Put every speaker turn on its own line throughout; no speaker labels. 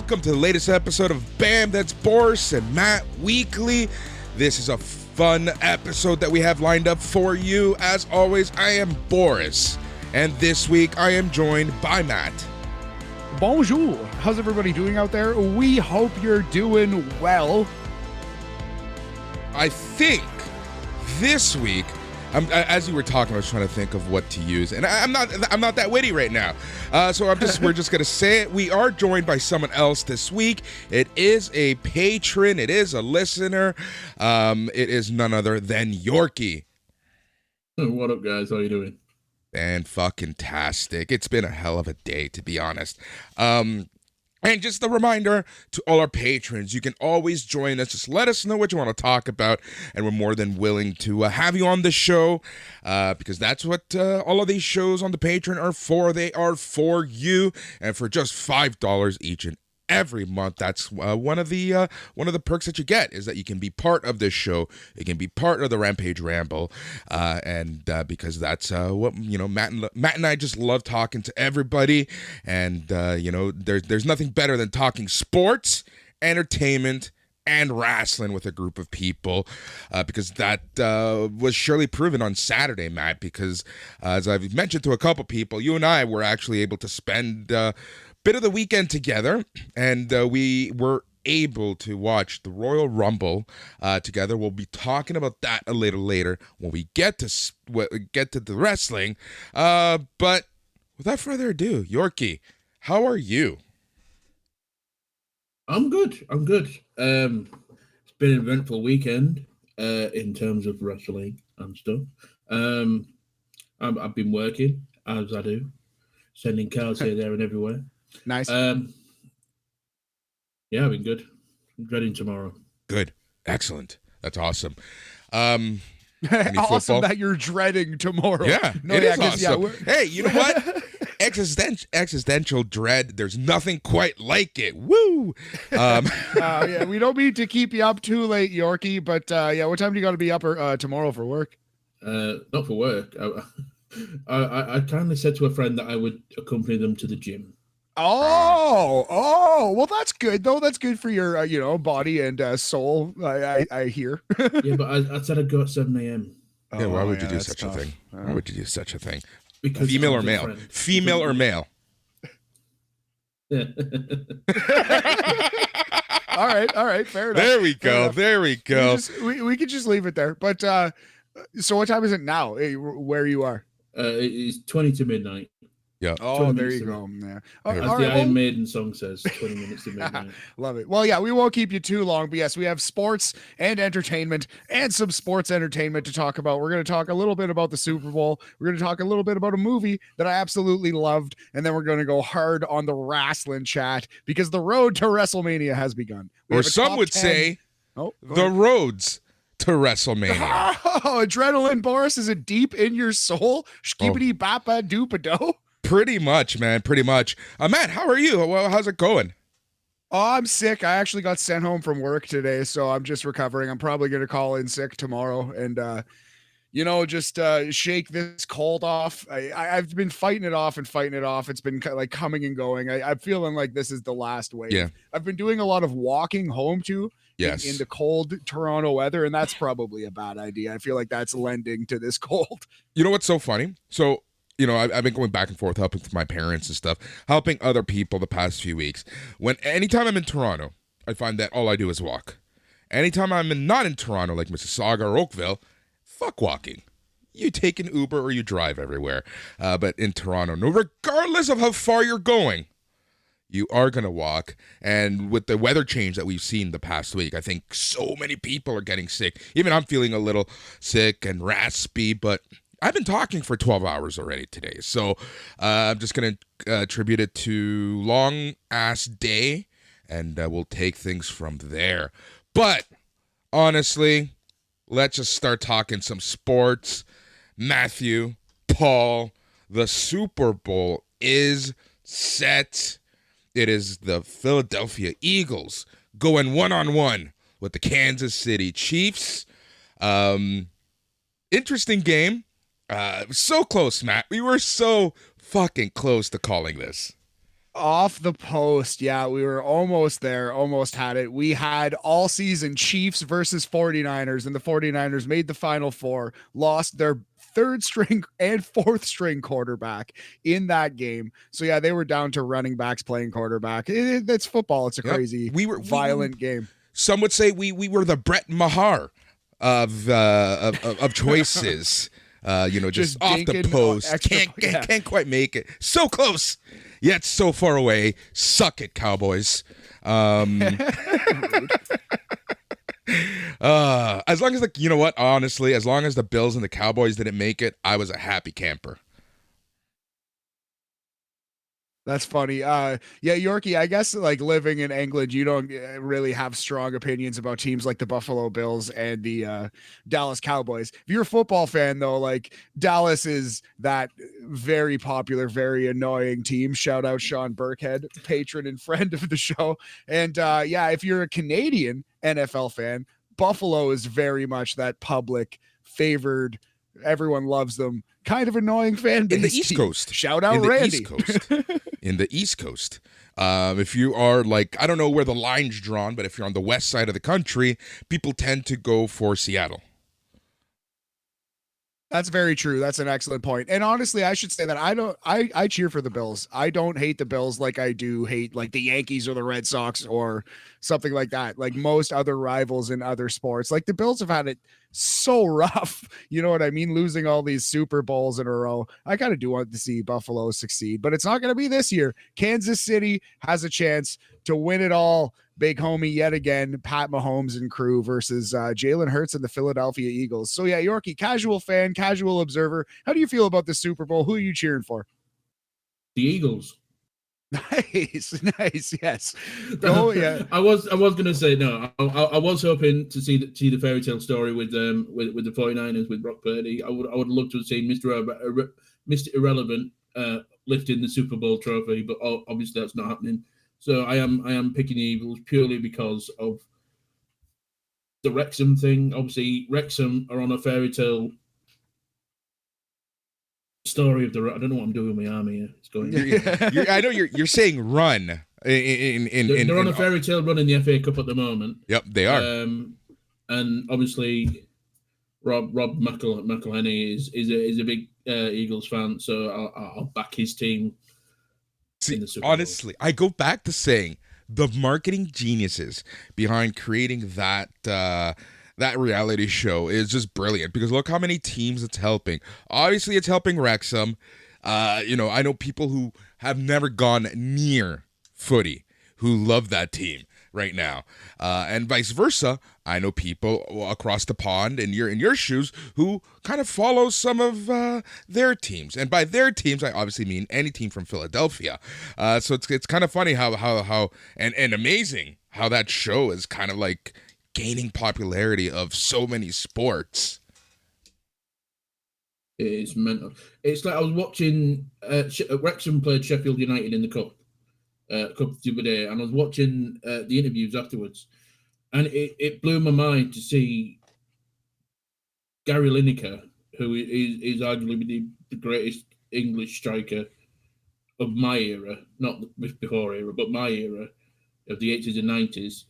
welcome to the latest episode of BAM! That's Boris and Matt Weekly. This is a fun episode that we have lined up for you. As always, I am Boris, and this week I am joined by Matt.
Bonjour. How's everybody doing out there? We hope you're doing well.
I think this week, as you were talking, I was trying to think of what to use, and I'm not that witty right now. So we're just gonna say it. We are joined by someone else this week. It is a patron. It is a listener. It is none other than Yorkie.
What up, guys? How you doing?
And fucking tastic. It's been a hell of a day, to be honest. And just a reminder to all our patrons, you can always join us. Just let us know what you want to talk about, and we're more than willing to have you on the show, because that's what all of these shows on the Patreon are for. They are for you, and for just $5 each and every month, that's one of the perks that you get, is that you can be part of this show. You can be part of the Rampage Ramble, and because that's what Matt and I just love talking to everybody, and there's nothing better than talking sports, entertainment, and wrestling with a group of people, because that was surely proven on Saturday, Matt, because as I've mentioned to a couple people, you and I were actually able to spend bit of the weekend together, and we were able to watch the Royal Rumble together. We'll be talking about that a little later when we get to the wrestling. But without further ado, Yorkie, how are you?
I'm good. It's been an eventful weekend in terms of wrestling and stuff. I've been working, as I do, sending cards here, there, and everywhere.
Nice.
Yeah, I've been good. I'm dreading tomorrow.
Good. Excellent. That's awesome.
Awesome
football?
that you're dreading tomorrow.
Yeah,
no,
it is
awesome.
awesome. Hey, you know what? Existential dread. There's nothing quite like it. Woo!
Yeah, we don't mean to keep you up too late, Yorkie, but what time do you got to be up tomorrow for work?
Not for work. I kindly said to a friend that I would accompany them to the gym.
Oh, well, that's good though. That's good for your, body and soul. I hear.
Yeah, but I said I'd go at 7 a.m.
Yeah, why would you do such a thing? Why would you do such a thing?
Because
female or male? Female or male?
Yeah.
All right, fair enough.
There we go.
We could just leave it there. But so what time is it now? Where you are?
It's 20 to midnight.
Yeah.
Oh, there you go. Yeah.
As the Iron Maiden song says, 20 minutes to midnight.
Love it. Well, yeah, we won't keep you too long, but yes, we have sports and entertainment and some sports entertainment to talk about. We're going to talk a little bit about the Super Bowl. We're going to talk a little bit about a movie that I absolutely loved, and then we're going to go hard on the wrestling chat because the road to Wrestlemania has begun.
Or some would say, the roads to WrestleMania.
Oh, adrenaline, Boris, is it deep in your soul? Skibidi bapa doopado.
Pretty much, man. Pretty much. Matt, how are you? How's it going?
Oh, I'm sick. I actually got sent home from work today, so I'm just recovering. I'm probably going to call in sick tomorrow and, just shake this cold off. I've been fighting it off. It's been like coming and going. I'm feeling like this is the last wave.
Yeah.
I've been doing a lot of walking home too.
Yes.
In the cold Toronto weather, and that's probably a bad idea. I feel like that's lending to this cold.
You know what's so funny? So, I've been going back and forth helping my parents and stuff, helping other people the past few weeks. Anytime I'm in Toronto, I find that all I do is walk. Anytime I'm not in Toronto, like Mississauga or Oakville, fuck walking. You take an Uber or you drive everywhere. But in Toronto, no, regardless of how far you're going, you are going to walk. And with the weather change that we've seen the past week, I think so many people are getting sick. Even I'm feeling a little sick and raspy, but I've been talking for 12 hours already today. So I'm just going to attribute it to long-ass day, and we'll take things from there. But honestly, let's just start talking some sports. Matthew, Paul, the Super Bowl is set. It is the Philadelphia Eagles going one-on-one with the Kansas City Chiefs. Interesting game. So close, Matt. We were so fucking close to calling this.
Off the post. Yeah, we were almost there, almost had it. We had all season Chiefs versus 49ers, and the 49ers made the final four, lost their third string and fourth string quarterback in that game. So yeah, they were down to running backs playing quarterback. It's football. It's a crazy, violent game.
Some would say we were the Brett Maher of choices. Just off the post. Can't quite make it. So close, yet so far away. Suck it, Cowboys. As long as honestly, as long as the Bills and the Cowboys didn't make it, I was a happy camper.
That's funny. Yeah, Yorkie, I guess like living in England, you don't really have strong opinions about teams like the Buffalo Bills and the Dallas Cowboys. If you're a football fan, though, like Dallas is that very popular, very annoying team. Shout out Sean Burkhead, patron and friend of the show. And yeah, if you're a Canadian NFL fan, Buffalo is very much that public favored. Everyone loves them. Kind of annoying fan base.
In the East Coast.
Shout out Randy.
In the East Coast. If you are like, I don't know where the line's drawn, but if you're on the west side of the country, people tend to go for Seattle.
That's very true. That's an excellent point. And honestly, I should say that I cheer for the Bills. I don't hate the Bills like I do hate like the Yankees or the Red Sox or something like that. Like most other rivals in other sports, like the Bills have had it so rough. You know what I mean? Losing all these Super Bowls in a row. I kind of do want to see Buffalo succeed, but it's not going to be this year. Kansas City has a chance to win it all. Big homie yet again, Pat Mahomes and crew versus Jalen Hurts and the Philadelphia Eagles. So yeah, Yorkie, casual fan, casual observer. How do you feel about the Super Bowl? Who are you cheering for?
The Eagles.
Nice, yes. Oh yeah.
I was gonna say no. I was hoping to see the fairy tale story with the 49ers with Brock Purdy. I would love to have seen Mr. Irrelevant lifting the Super Bowl trophy, but obviously that's not happening. So I am picking the Eagles purely because of the Wrexham thing. Obviously, Wrexham are on a fairy tale story of the. I don't know what I'm doing with my arm here. It's going.
I know you're saying run.
They're on a fairy tale run in the FA Cup at the moment.
Yep, they are.
And obviously, Rob McElhenney is a big Eagles fan, so I'll back his team.
See, honestly, I go back to saying the marketing geniuses behind creating that reality show is just brilliant, because look how many teams it's helping. Obviously, it's helping Wrexham. I know people who have never gone near footy who love that team right now, and vice versa. I know people across the pond in your shoes who kind of follow some of their teams, and by their teams I obviously mean any team from Philadelphia. So it's kind of funny how and amazing how that show is kind of like gaining popularity of so many sports.
It's mental. It's like I was watching Wrexham played Sheffield United in the cup the other day, and I was watching the interviews afterwards, and it blew my mind to see Gary Lineker, who is arguably the greatest English striker of my era, not before era, but my era of the 80s and 90s,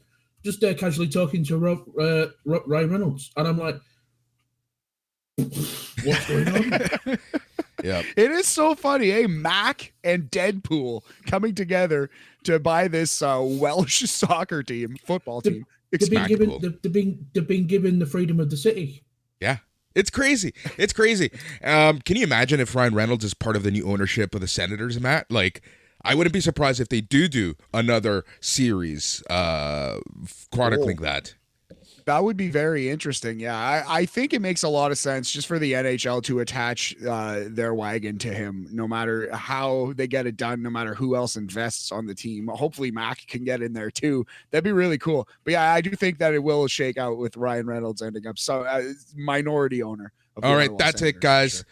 just there casually talking to Ryan Reynolds, and I'm like, what's going on?
Yeah,
it is so funny. Hey, Mac and Deadpool coming together to buy this Welsh soccer football team.
They've been given the freedom of the city.
Yeah, it's crazy. It's crazy. Can you imagine if Ryan Reynolds is part of the new ownership of the Senators, Matt? Like, I wouldn't be surprised if they do another series chronicling that.
That would be very interesting. Yeah, I think it makes a lot of sense just for the NHL to attach their wagon to him, no matter how they get it done, no matter who else invests on the team. Hopefully Mac can get in there too. That'd be really cool. But yeah, I do think that it will shake out with Ryan Reynolds ending up minority owner.
All right, that's it, guys. Sure.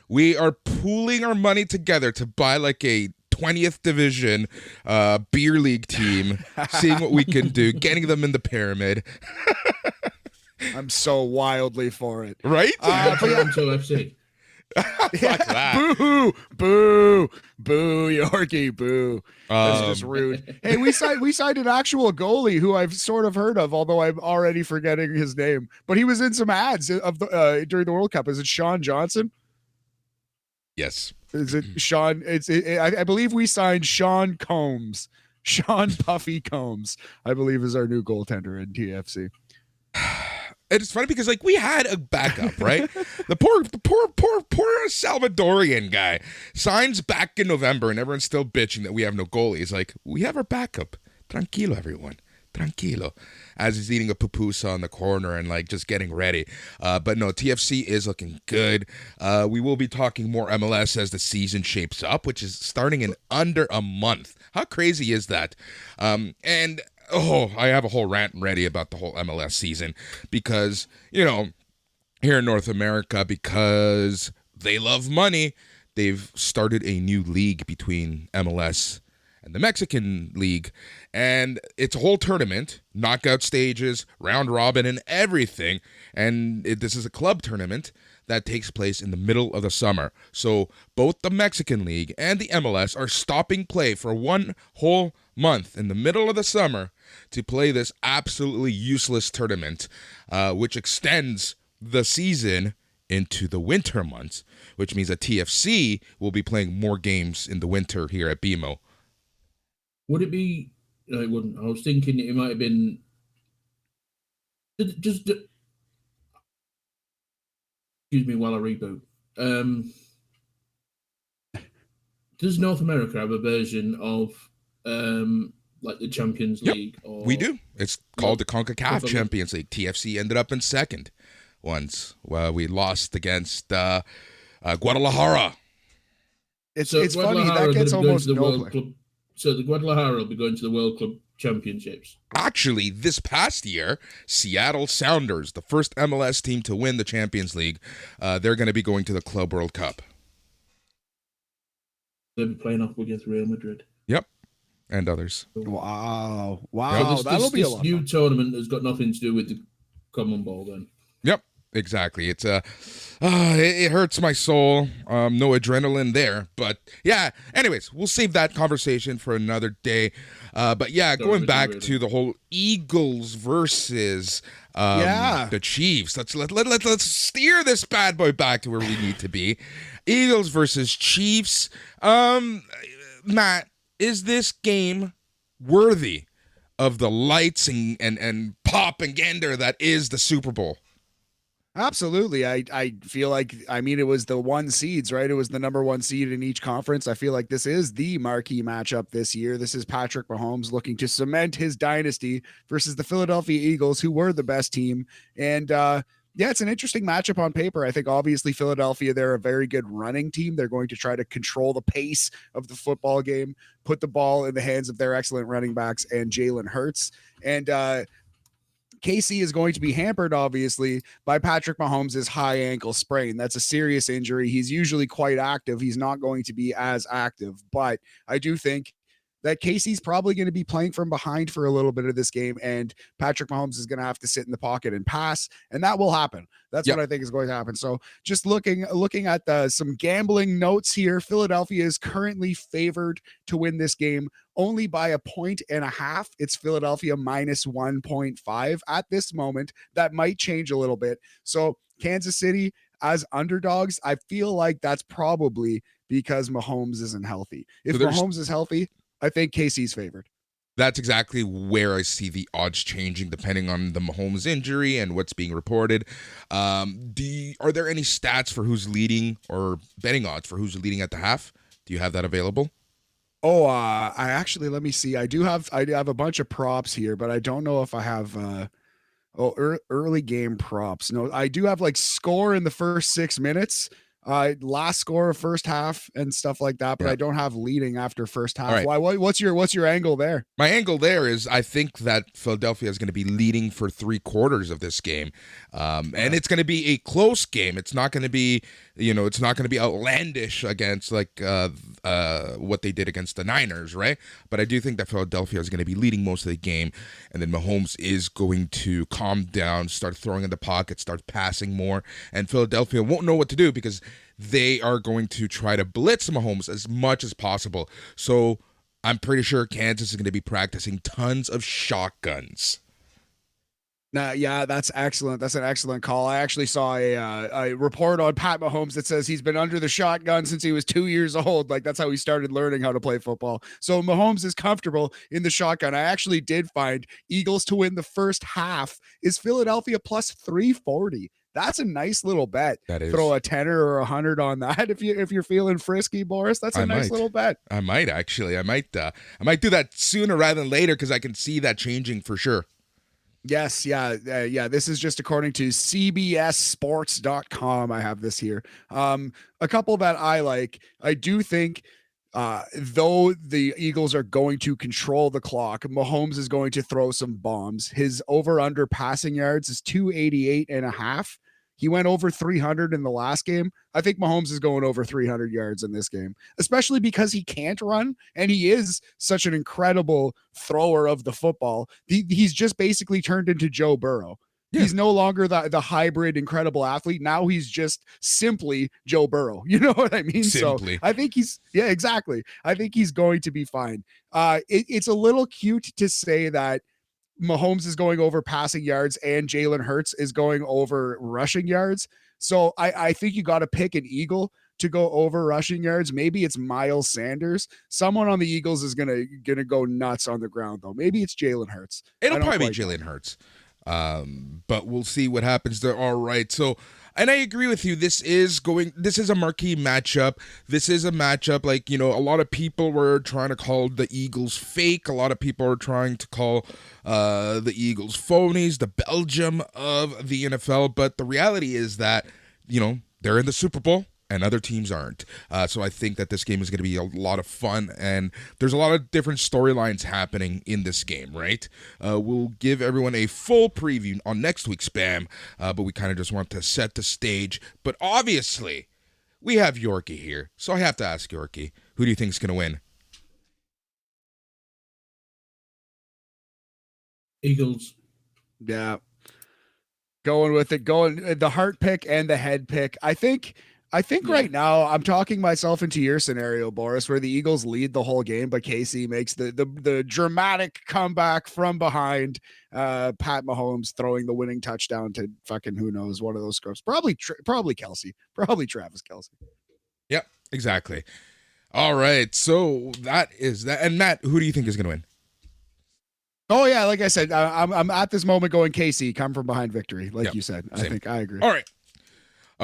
We are pooling our money together to buy like a 20th division beer league team, seeing what we can do, getting them in the pyramid.
I'm so wildly for it.
Right?
FC.
Fuck that.
Boo, boo, boo, Yorkie, boo. That's just rude. Hey, we signed an actual goalie who I've sort of heard of, although I'm already forgetting his name. But he was in some ads of the during the World Cup. Is it Sean Johnson?
Yes.
Is it Sean? I believe we signed Sean Combs. Sean Puffy Combs, I believe, is our new goaltender in TFC.
It's funny because like we had a backup, right? the poor Salvadorian guy signs back in November, and everyone's still bitching that we have no goalie. He's like, we have our backup. Tranquilo, everyone. Tranquilo. As he's eating a pupusa on the corner and like just getting ready. But no, TFC is looking good. We will be talking more MLS as the season shapes up, which is starting in under a month. How crazy is that? And I have a whole rant ready about the whole MLS season because, you know, here in North America, because they love money, they've started a new league between MLS and the Mexican League, and it's a whole tournament, knockout stages, round robin, and everything, and this is a club tournament that takes place in the middle of the summer. So both the Mexican League and the MLS are stopping play for one whole month in the middle of the summer to play this absolutely useless tournament, which extends the season into the winter months, which means that TFC will be playing more games in the winter here at BMO.
Would it be? No, it wouldn't. I was thinking it might have been just. Excuse me while I reboot. Does North America have a version of like the Champions League? Or
we do. It's called the CONCACAF Champions League. TFC ended up in second once. Well, we lost against Guadalajara.
It's funny that gets almost no play.
So the Guadalajara will be going to the World Club Championships.
Actually, this past year, Seattle Sounders, the first MLS team to win the Champions League, they're going to be going to the Club World Cup.
They'll be playing off against Real Madrid.
Yep, and others.
Wow.
So this new tournament has got nothing to do with the Common Ball then.
Yep. Exactly. It's it hurts my soul. No adrenaline there, but yeah. Anyways, we'll save that conversation for another day. But yeah, going back to the whole Eagles versus the Chiefs. Let's steer this bad boy back to where we need to be. Eagles versus Chiefs. Matt, is this game worthy of the lights and pop and gander that is the Super Bowl?
Absolutely. I feel like, it was the one seeds, right? It was the number one seed in each conference. I feel like this is the marquee matchup this year. This is Patrick Mahomes looking to cement his dynasty versus the Philadelphia Eagles, who were the best team. And it's an interesting matchup on paper. I think obviously Philadelphia, they're a very good running team. They're going to try to control the pace of the football game, put the ball in the hands of their excellent running backs and Jalen Hurts. And KC is going to be hampered, obviously, by Patrick Mahomes' high ankle sprain. That's a serious injury. He's usually quite active. He's not going to be as active, but I do think that Casey's probably going to be playing from behind for a little bit of this game, and Patrick Mahomes is going to have to sit in the pocket and pass, and that will happen. That's what I think is going to happen. So just looking at some gambling notes here, Philadelphia is currently favored to win this game only by 1.5 points. It's Philadelphia minus 1.5 at this moment. That might change a little bit. So Kansas City as underdogs, I feel like that's probably because Mahomes isn't healthy. If Mahomes is healthy, I think KC's favored.
That's exactly where I see the odds changing depending on the Mahomes injury and what's being reported. Are there any stats for who's leading or betting odds for who's leading at the half? Do you have that available?
Oh, I actually, let me see. I have a bunch of props here, but I don't know if I have early game props. No, I do have like score in the first 6 minutes. Last score of first half and stuff like that, but I don't have leading after first half. Right. Why? What's your angle there?
My angle there is I think that Philadelphia is going to be leading for 3/4 of this game, and it's going to be a close game. It's not going to be, it's not going to be outlandish against like what they did against the Niners, right? But I do think that Philadelphia is going to be leading most of the game, and then Mahomes is going to calm down, start throwing in the pocket, start passing more, and Philadelphia won't know what to do because they are going to try to blitz Mahomes as much as possible. So I'm pretty sure Kansas is going to be practicing tons of shotguns.
Yeah, that's excellent. That's an excellent call. I actually saw a report on Pat Mahomes that says he's been under the shotgun since he was 2 years old. Like, that's how he started learning how to play football. So Mahomes is comfortable in the shotgun. I actually did find Eagles to win the first half is Philadelphia plus 340. That's a nice little bet.
That is.
Throw a 10 or 100 on that if you're feeling frisky, Boris. That's a nice little bet.
I might actually. I might do that sooner rather than later because I can see that changing for sure.
Yes, yeah. This is just according to cbssports.com. I have this here. A couple that I like. I do think though the Eagles are going to control the clock, Mahomes is going to throw some bombs. His over-under passing yards is 288.5. He went over 300 in the last game. I think Mahomes is going over 300 yards in this game, especially because he can't run and he is such an incredible thrower of the football. He's just basically turned into Joe Burrow. Yeah. He's no longer the hybrid incredible athlete. Now he's just simply Joe Burrow. You know what I mean?
Simply.
So I think exactly. I think he's going to be fine. It's a little cute to say that Mahomes is going over passing yards and Jalen Hurts is going over rushing yards. So I think you got to pick an Eagle to go over rushing yards. Maybe it's Miles Sanders. Someone on the Eagles is gonna go nuts on the ground though. Maybe it's Jalen Hurts.
It'll probably be Jalen Hurts. But we'll see what happens there. All right. So, and I agree with you. This is a marquee matchup. This is a matchup like, a lot of people were trying to call the Eagles fake. A lot of people are trying to call the Eagles phonies, the Belgium of the NFL. But the reality is that, they're in the Super Bowl and other teams aren't. So I think that this game is going to be a lot of fun, and there's a lot of different storylines happening in this game, right? We'll give everyone a full preview on next week's Spam, but we kind of just want to set the stage. But obviously, we have Yorkie here, so I have to ask Yorkie, who do you think is going to win?
Eagles.
Yeah. Going with it, the heart pick and the head pick. I think right now I'm talking myself into your scenario, Boris, where the Eagles lead the whole game, but KC makes the dramatic comeback from behind. Pat Mahomes throwing the winning touchdown to fucking who knows, one of those scrubs. Probably Kelsey. Probably Travis Kelsey.
Yep, exactly. All right, so that is that. And Matt, who do you think is going to win?
Oh yeah, like I said, I'm at this moment going KC, come from behind victory, like you said.
Same.
I think I agree.
All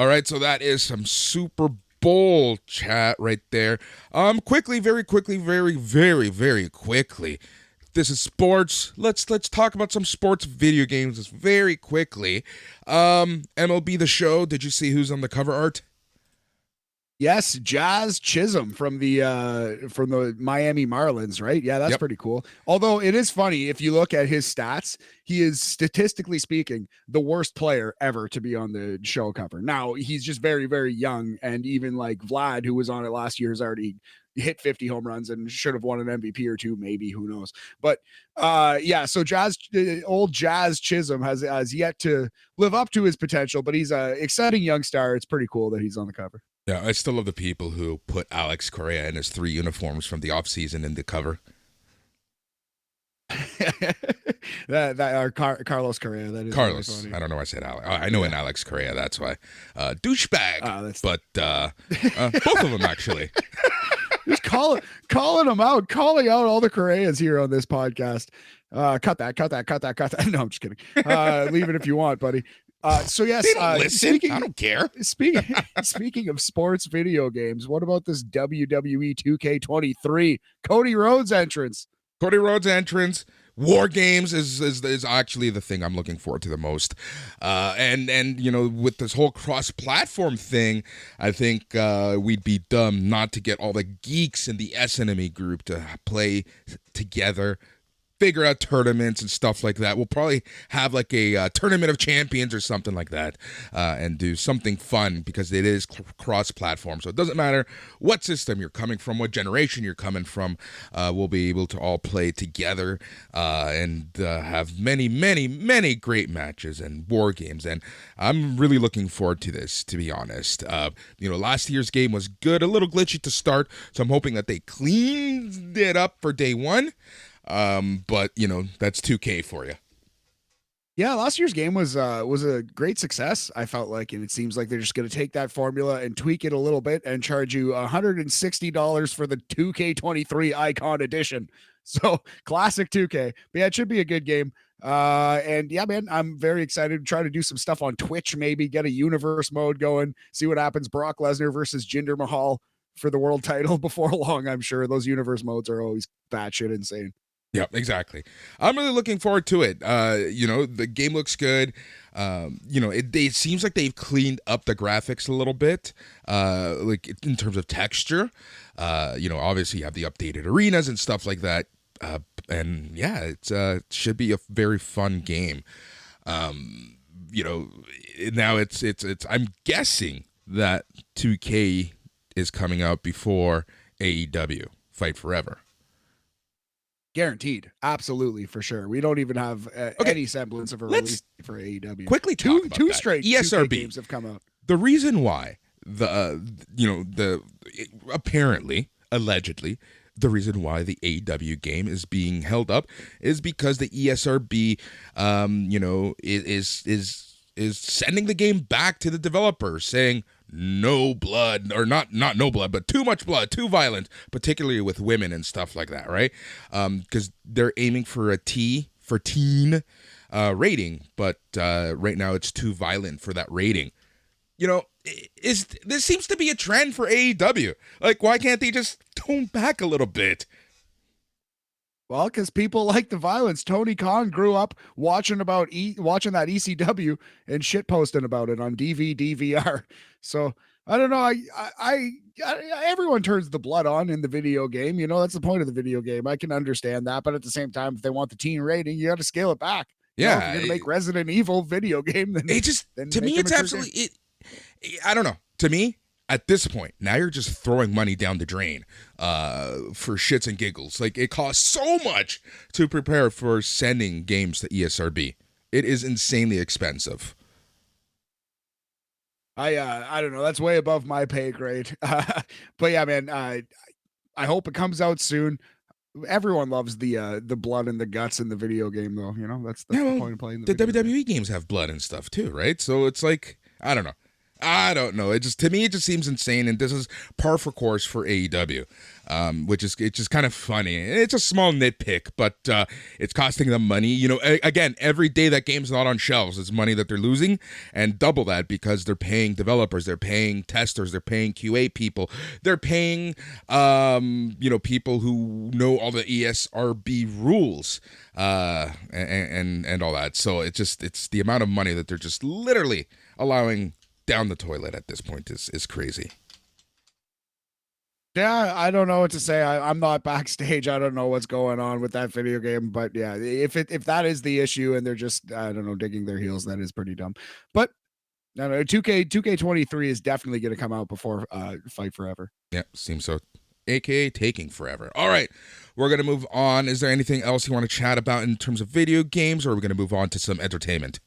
right, so that is some Super Bowl chat right there. Quickly, very quickly, very, very, very quickly. This is sports. Let's talk about some sports video games very quickly. MLB The Show. Did you see who's on the cover art?
Yes, Jazz Chisholm from the Miami Marlins, right? Yeah, that's pretty cool. Although it is funny, if you look at his stats, he is statistically speaking the worst player ever to be on the show cover. Now, he's just very, very young, and even like Vlad, who was on it last year, has already hit 50 home runs and should have won an MVP or two, maybe, who knows. But so old Jazz Chisholm has yet to live up to his potential, but he's an exciting young star. It's pretty cool that he's on the cover.
Yeah, I still love the people who put Alex Correa in his 3 uniforms from the offseason in the cover.
Carlos Correa. That is
Carlos.
Really funny.
I don't know why I said Alex. I know an Alex Correa. That's why. Douchebag. But both of them actually.
Just calling them out, calling out all the Correas here on this podcast. Cut that. No, I'm just kidding. Leave it if you want, buddy. So yes,
they don't listen. I don't care.
Speaking of sports video games, what about this WWE 2K23 Cody Rhodes entrance? War Games is actually the thing I'm looking forward to the most. And with this whole cross-platform thing, I think we'd be dumb not to get all the geeks in the S Enemy group to play together
figure out tournaments and stuff like that. We'll probably have like a tournament of champions or something like that, and do something fun because it is cross-platform. So it doesn't matter what system you're coming from, what generation you're coming from. We'll be able to all play together and have many, many, many great matches and war games. And I'm really looking forward to this, to be honest. Last year's game was good, a little glitchy to start, so I'm hoping that they cleaned it up for day one. But that's 2K for you.
Yeah, last year's game was a great success, I felt like, and it seems like they're just going to take that formula and tweak it a little bit and charge you $160 for the 2K23 Icon Edition. So classic 2K. But yeah, it should be a good game. And yeah, man, I'm very excited to try to do some stuff on Twitch, maybe get a universe mode going, see what happens. Brock Lesnar versus Jinder Mahal for the world title before long. I'm sure those universe modes are always batshit insane.
Yeah, exactly. I'm really looking forward to it. The game looks good. It seems like they've cleaned up the graphics a little bit, like in terms of texture. Obviously you have the updated arenas and stuff like that. And yeah, it should be a very fun game. Now it's I'm guessing that 2K is coming out before AEW Fight Forever.
Guaranteed. Absolutely, for sure. We don't even have any semblance of a release for AEW.
Quickly talk about
two
that.
straight
ESRB
games have come out.
The reason why allegedly, the reason why the AEW game is being held up is because the ESRB, is sending the game back to the developers, saying no blood, or not no blood, but too much blood, too violent, particularly with women and stuff like that, right? Because they're aiming for a T for teen rating, but right now it's too violent for that rating. This seems to be a trend for AEW. Like, why can't they just tone back a little bit?
Well, because people like the violence. Tony Khan grew up watching that ECW and shit posting about it on DVR. So I don't know. I everyone turns the blood on in the video game. That's the point of the video game. I can understand that, but at the same time, if they want the teen rating, you got to scale it back.
Yeah,
if you're gonna make Resident Evil video game, then
to me it's absolutely. I don't know. To me, at this point, now you're just throwing money down the drain for shits and giggles. Like, it costs so much to prepare for sending games to ESRB. It is insanely expensive.
I don't know. That's way above my pay grade. But yeah, man, I hope it comes out soon. Everyone loves the blood and the guts in the video game, though. That's the point of playing
the WWE games have blood and stuff too, right? So it's like, I don't know. To me, it just seems insane, and this is par for course for AEW, it's just kind of funny. It's a small nitpick, but it's costing them money. Again, every day that game's not on shelves is money that they're losing, and double that because they're paying developers, they're paying testers, they're paying QA people, they're paying people who know all the ESRB rules, and all that. So it's the amount of money that they're just literally allowing down the toilet at this point is crazy.
Yeah, I don't know what to say. I'm not backstage. I don't know what's going on with that video game, but yeah, if that is the issue and they're just, I don't know, digging their heels, that is pretty dumb. But no, 2K23 is definitely going to come out before Fight Forever.
Yeah, seems so. AKA taking forever. All right, we're going to move on. Is there anything else you want to chat about in terms of video games, or are we going to move on to some entertainment?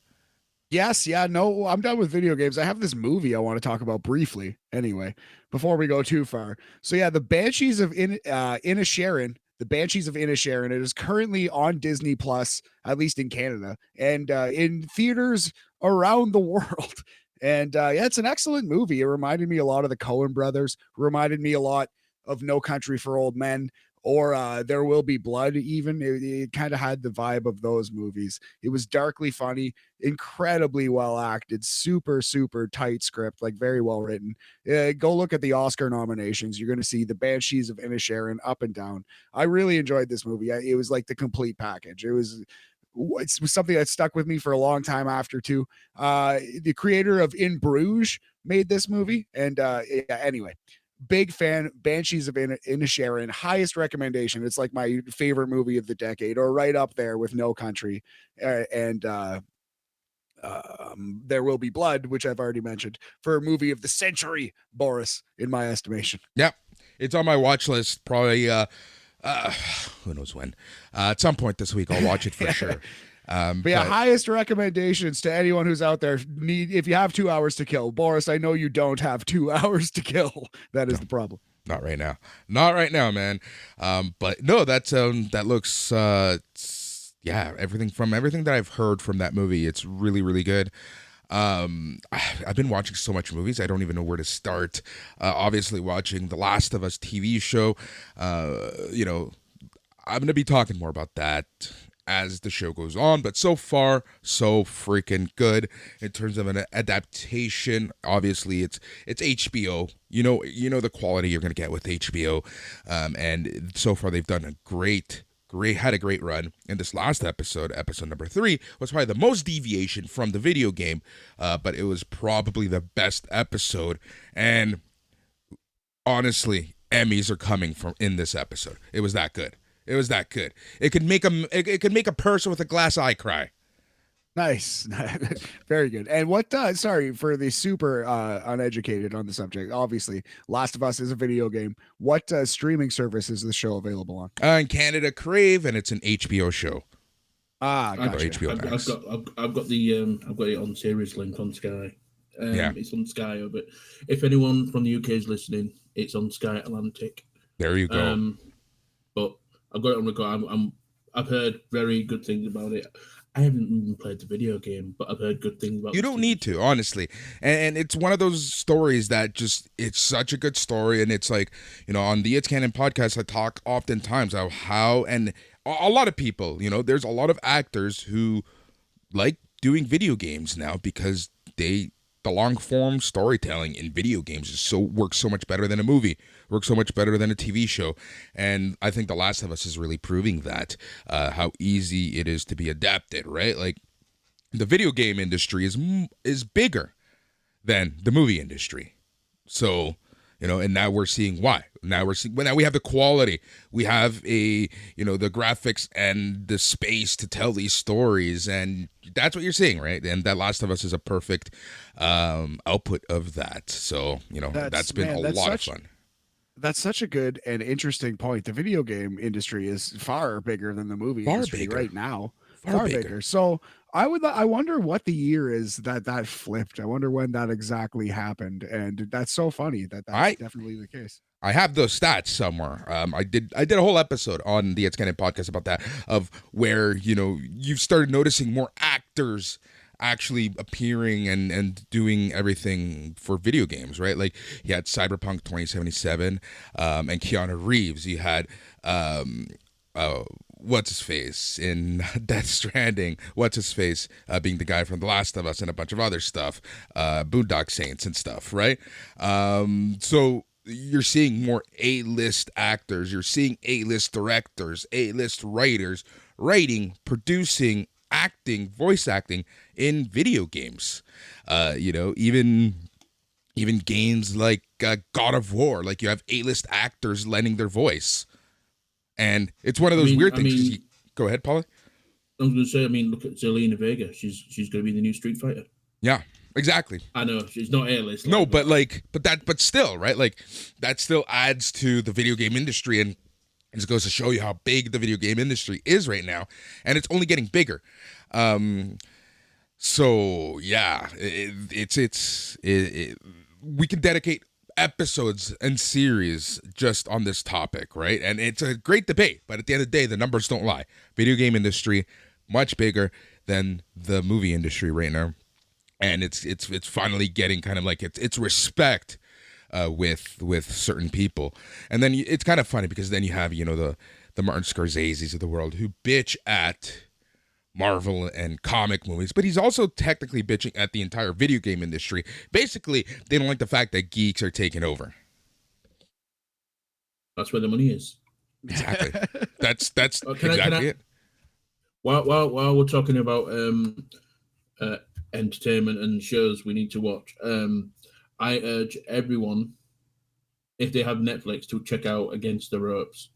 Yes, yeah, no, I'm done with video games. I have this movie I want to talk about briefly anyway, before we go too far. So yeah, the Banshees of Inisherin, it is currently on Disney Plus, at least in Canada, and in theaters around the world. And yeah, it's an excellent movie. It reminded me a lot of the Coen brothers, reminded me a lot of No Country for Old Men, or There Will Be Blood. Even it kind of had the vibe of those movies. It was darkly funny, incredibly well acted, super tight script, like very well written. Go look at the Oscar nominations. You're going to see the Banshees of Inisherin up and down. I really enjoyed this movie. It was like the complete package. It was something that stuck with me for a long time after too. The creator of In Bruges made this movie, and yeah, anyway. big fan. Banshees of Inisherin, highest recommendation. It's like my favorite movie of the decade, or right up there with No Country and There Will Be Blood, which I've already mentioned, for a movie of the century, Boris, in my estimation.
Yep. It's on my watch list. Probably, who knows when. At some point this week, I'll watch it for sure.
But yeah, highest recommendations to anyone who's out there. If you have 2 hours to kill, Boris, I know you don't have 2 hours to kill. That is the problem.
Not right now. Not right now, man. But no, that looks everything that I've heard from that movie, it's really, really good. I've been watching so much movies, I don't even know where to start. Obviously watching The Last of Us TV show. I'm going to be talking more about that as the show goes on, but so far, so freaking good in terms of an adaptation. Obviously, it's HBO. You know the quality you're going to get with HBO, and so far they've done had a great run. And this last episode number 3, was probably the most deviation from the video game, but it was probably the best episode. And honestly, Emmys are coming from in this episode. It was that good. It could make a person with a glass eye cry.
Nice. Very good. And what, sorry for the super uneducated on the subject. Obviously, Last of Us is a video game. What streaming service is the show available on?
In Canada, Crave, and it's an HBO show.
Gotcha.
HBO Max.
I've got it on series link on Sky.
Yeah.
It's on Sky, but if anyone from the UK is listening, it's on Sky Atlantic.
There you go.
But I've got it on record. I've heard very good things about it. I haven't even played the video game, but I've heard good things about it.
You don't need to, honestly. And it's one of those stories that it's such a good story. And it's like, on the It's Canon podcast, I talk oftentimes about how, and a lot of people, there's a lot of actors who like doing video games now because the long form storytelling in video games works so much better than a movie, works so much better than a TV show. And I think The Last of Us is really proving that, how easy it is to be adapted, right? Like, the video game industry is bigger than the movie industry. So, and now we're seeing why. Now we have the quality. We have the graphics and the space to tell these stories, and that's what you're seeing, right? And that Last of Us is a perfect output of that. So, that's been a lot of fun.
That's such a good and interesting point. The video game industry is far bigger than the movie industry right now. Far bigger. So I wonder what the year is that flipped. I wonder when that exactly happened. And that's so funny that's definitely the case.
I have those stats somewhere. I did a whole episode on the It's Canon podcast about that, of where, you've started noticing more actors actually appearing and doing everything for video games, right? Like, you had Cyberpunk 2077, and Keanu Reeves. You had what's his face in Death Stranding, being the guy from The Last of Us and a bunch of other stuff, Boondock Saints and stuff, right? So you're seeing more A-list actors, you're seeing A-list directors, A-list writers writing, producing, acting, voice acting in video games. Even games like God of War, like, you have A-list actors lending their voice. And it's one of those weird things. Go ahead, Paula.
I was going to say, look at Zelina Vega. She's going to be the new Street Fighter.
Yeah, exactly.
I know she's not A-list.
No, but still, right? Like, that still adds to the video game industry, and it just goes to show you how big the video game industry is right now, and it's only getting bigger. So yeah, we can dedicate episodes and series just on this topic, right? And it's a great debate, but at the end of the day, the numbers don't lie. Video game industry much bigger than the movie industry right now, and it's finally getting kind of like it's respect with certain people. And then it's kind of funny because then you have the Martin Scorsese's of the world who bitch at Marvel and comic movies, but he's also technically bitching at the entire video game industry. Basically, they don't like the fact that geeks are taking over.
That's where the money is.
Exactly. That's exactly it.
While we're talking about entertainment and shows we need to watch, I urge everyone if they have Netflix, to check out Against the Ropes.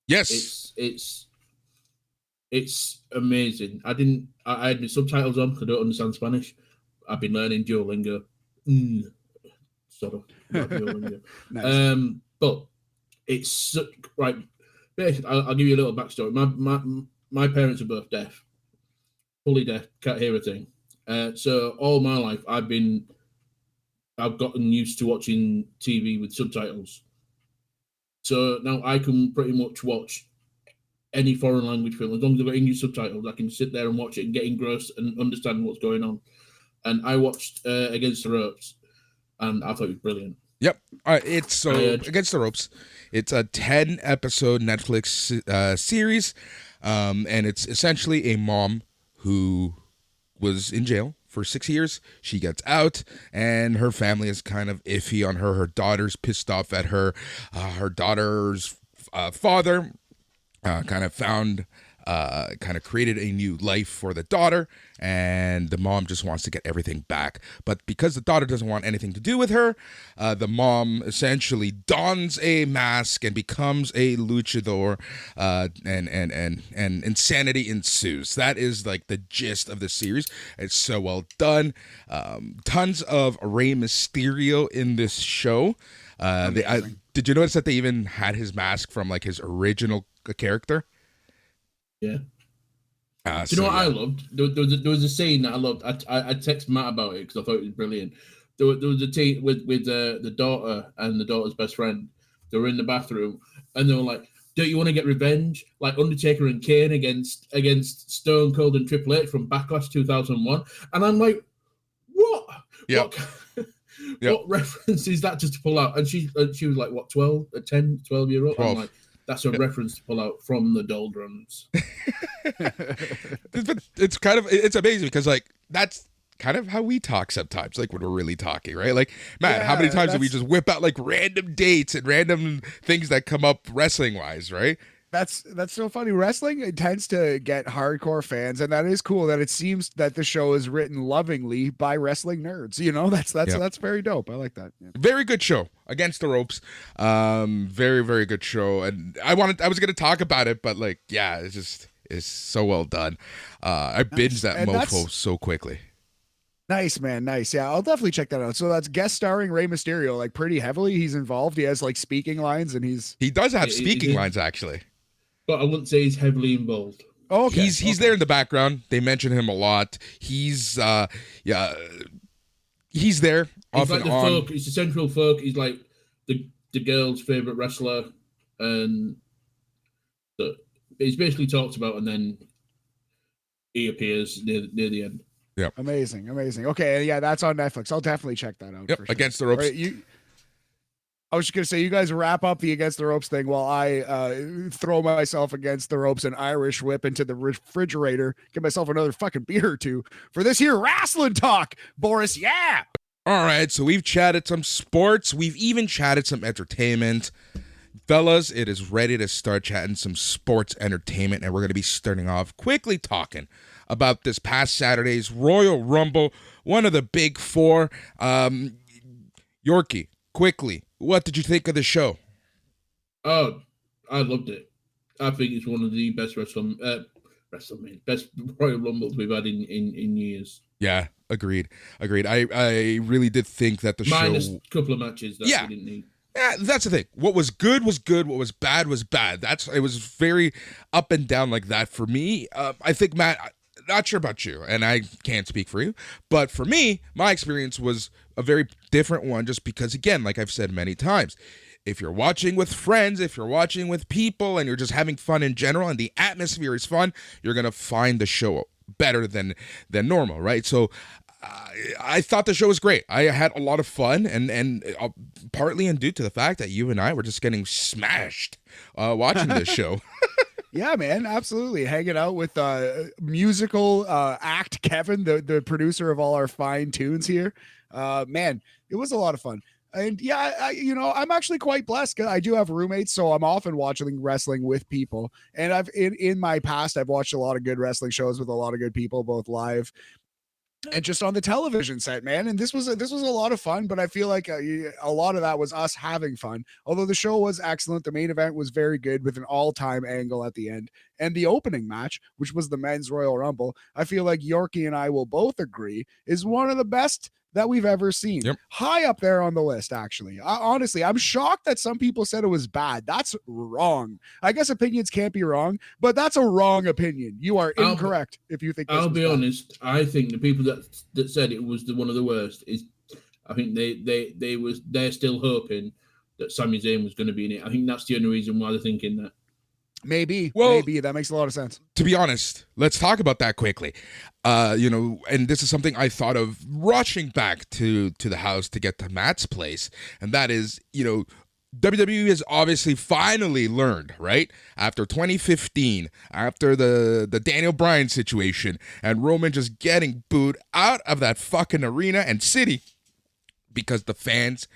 Yes.
It's amazing. I had my subtitles on because I don't understand Spanish. I've been learning Duolingo. Sort of. Not Duolingo.
Nice.
But it's right. Basically, I'll give you a little backstory. My parents are both deaf, fully deaf, can't hear a thing. So all my life I've gotten used to watching TV with subtitles. So now I can pretty much watch any foreign language film as long as I've got English subtitles. I can sit there and watch it and get engrossed and understand what's going on. And I watched Against the Ropes, and I thought it was brilliant.
Yep. It's Against the Ropes. It's a 10-episode Netflix series, and it's essentially a mom who was in jail for 6 years. She gets out, and her family is kind of iffy on her. Her daughter's pissed off at her. Her daughter's father kind of created a new life for the daughter, and the mom just wants to get everything back. But because the daughter doesn't want anything to do with her, the mom essentially dons a mask and becomes a luchador, and insanity ensues. That is like the gist of the series. It's so well done. Tons of Rey Mysterio in this show. Did you notice that they even had his mask from like his original character?
Yeah. Do you know what I loved? There was a scene that I loved. I texted Matt about it because I thought it was brilliant. There was a scene with the daughter and the daughter's best friend. They were in the bathroom and they were like, "Don't you want to get revenge like Undertaker and Kane against Stone Cold and Triple H from Backlash 2001?" And I'm like, "What?
Yep.
What reference is that just to pull out?" And she was like, what, 12, 10, 12-year-old?
12.
I'm like, that's a reference to pull out from the doldrums.
But it's amazing because like that's kind of how we talk sometimes, like when we're really talking, right? Like, man, how many times do we just whip out like random dates and random things that come up wrestling wise, right?
That's so funny. Wrestling, it tends to get hardcore fans, and that is cool that it seems that the show is written lovingly by wrestling nerds. You know, that's very dope. I like that. Yeah.
Very good show, Against the Ropes. Very, very good show. And I was going to talk about it, but like, yeah, it's so well done. I binged that mofo so quickly.
Nice, man. Nice. Yeah, I'll definitely check that out. So that's guest starring Rey Mysterio, like pretty heavily. He's involved. He has like speaking lines, and he
does have speaking lines actually.
But I wouldn't say he's heavily involved.
Oh, okay.
He's there in the background. They mention him a lot. He's there.
He's
off
like
and
the
on.
folk. He's the central folk. He's like the girl's favorite wrestler, and he's basically talked about, and then he appears near the end.
Yeah.
Amazing. Okay, yeah, that's on Netflix. I'll definitely check that out.
Yep.
For sure.
Against the Ropes.
Right, I was just gonna say, you guys wrap up the Against the Ropes thing while I throw myself against the ropes and Irish whip into the refrigerator, get myself another fucking beer or two for this here wrestling talk, Boris. Yeah.
All right, so we've chatted some sports. We've even chatted some entertainment. Fellas, it is ready to start chatting some sports entertainment, and we're going to be starting off quickly talking about this past Saturday's Royal Rumble, one of the big four. Yorkie, quickly, what did you think of the show?
Oh, I loved it. I think it's one of the best WrestleMania, best Royal Rumbles we've had in years.
Yeah, agreed. I really did think that the
minus
show,
a couple of matches that we didn't need.
Yeah, that's the thing. What was good was good. What was bad was bad. It was very up and down like that for me. I think, Matt, not sure about you, and I can't speak for you, but for me, my experience was a very different one just because, again, like I've said many times, if you're watching with friends, if you're watching with people, and you're just having fun in general, and the atmosphere is fun, you're going to find the show better than normal, right? So I thought the show was great. I had a lot of fun, and partly due to the fact that you and I were just getting smashed watching this show.
Yeah, man, absolutely. Hanging out with musical act Kevin, the producer of all our fine tunes here. Man, it was a lot of fun. And yeah, I'm actually quite blessed. I do have roommates, so I'm often watching wrestling with people. And I've in my past, I've watched a lot of good wrestling shows with a lot of good people, both live and just on the television set, man. And this was a lot of fun, but I feel like a lot of that was us having fun. Although the show was excellent, the main event was very good with an all-time angle at the end, and the opening match, which was the men's Royal Rumble, I feel like Yorkie and I will both agree is one of the best that we've ever seen.
Yep.
High up there on the list, actually. Honestly, I'm shocked that some people said it was bad. That's wrong. I guess opinions can't be wrong, but that's a wrong opinion. You are incorrect if you think this
I'll
was
be
bad.
honest. I think the people that said it was one of the worst is, I think they're still hoping that Sami Zayn was going to be in it. I think that's the only reason why they're thinking that.
Maybe that makes a lot of sense.
To be honest, let's talk about that quickly. And this is something I thought of rushing back to the house to get to Matt's place, and that is, WWE has obviously finally learned, right? After 2015, after the Daniel Bryan situation, and Roman just getting booed out of that fucking arena and city because the fans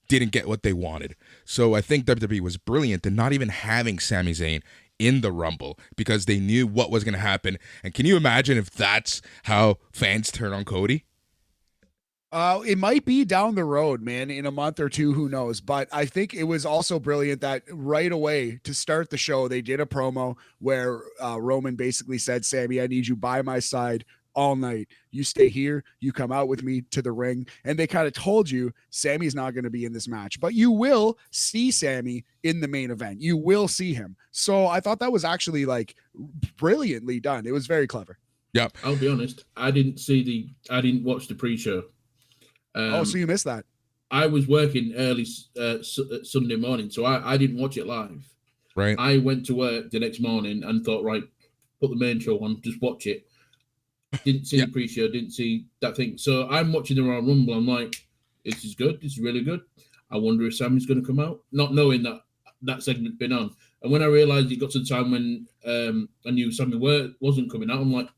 didn't get what they wanted. So I think WWE was brilliant in not even having Sami Zayn in the Rumble because they knew what was going to happen. And can you imagine if that's how fans turn on Cody?
It might be down the road, man, in a month or two, who knows? But I think it was also brilliant that right away to start the show, they did a promo where Roman basically said, Sammy, I need you by my side all night. You stay here, you come out with me to the ring. And they kind of told you Sammy's not going to be in this match, but you will see Sammy in the main event. You will see him. So I thought that was actually like brilliantly done. It was very clever.
Yep.
I'll be honest. I didn't watch the pre-show.
So you missed that.
I was working early Sunday morning, so I didn't watch it live.
Right.
I went to work the next morning and thought, right, put the main show on, just watch it. Didn't see the pre-show, didn't see that thing. So I'm watching the Royal Rumble. I'm like, this is good. This is really good. I wonder if Sammy's going to come out, not knowing that segment's been on. And when I realized it got to the time when I knew Sammy wasn't coming out, I'm like,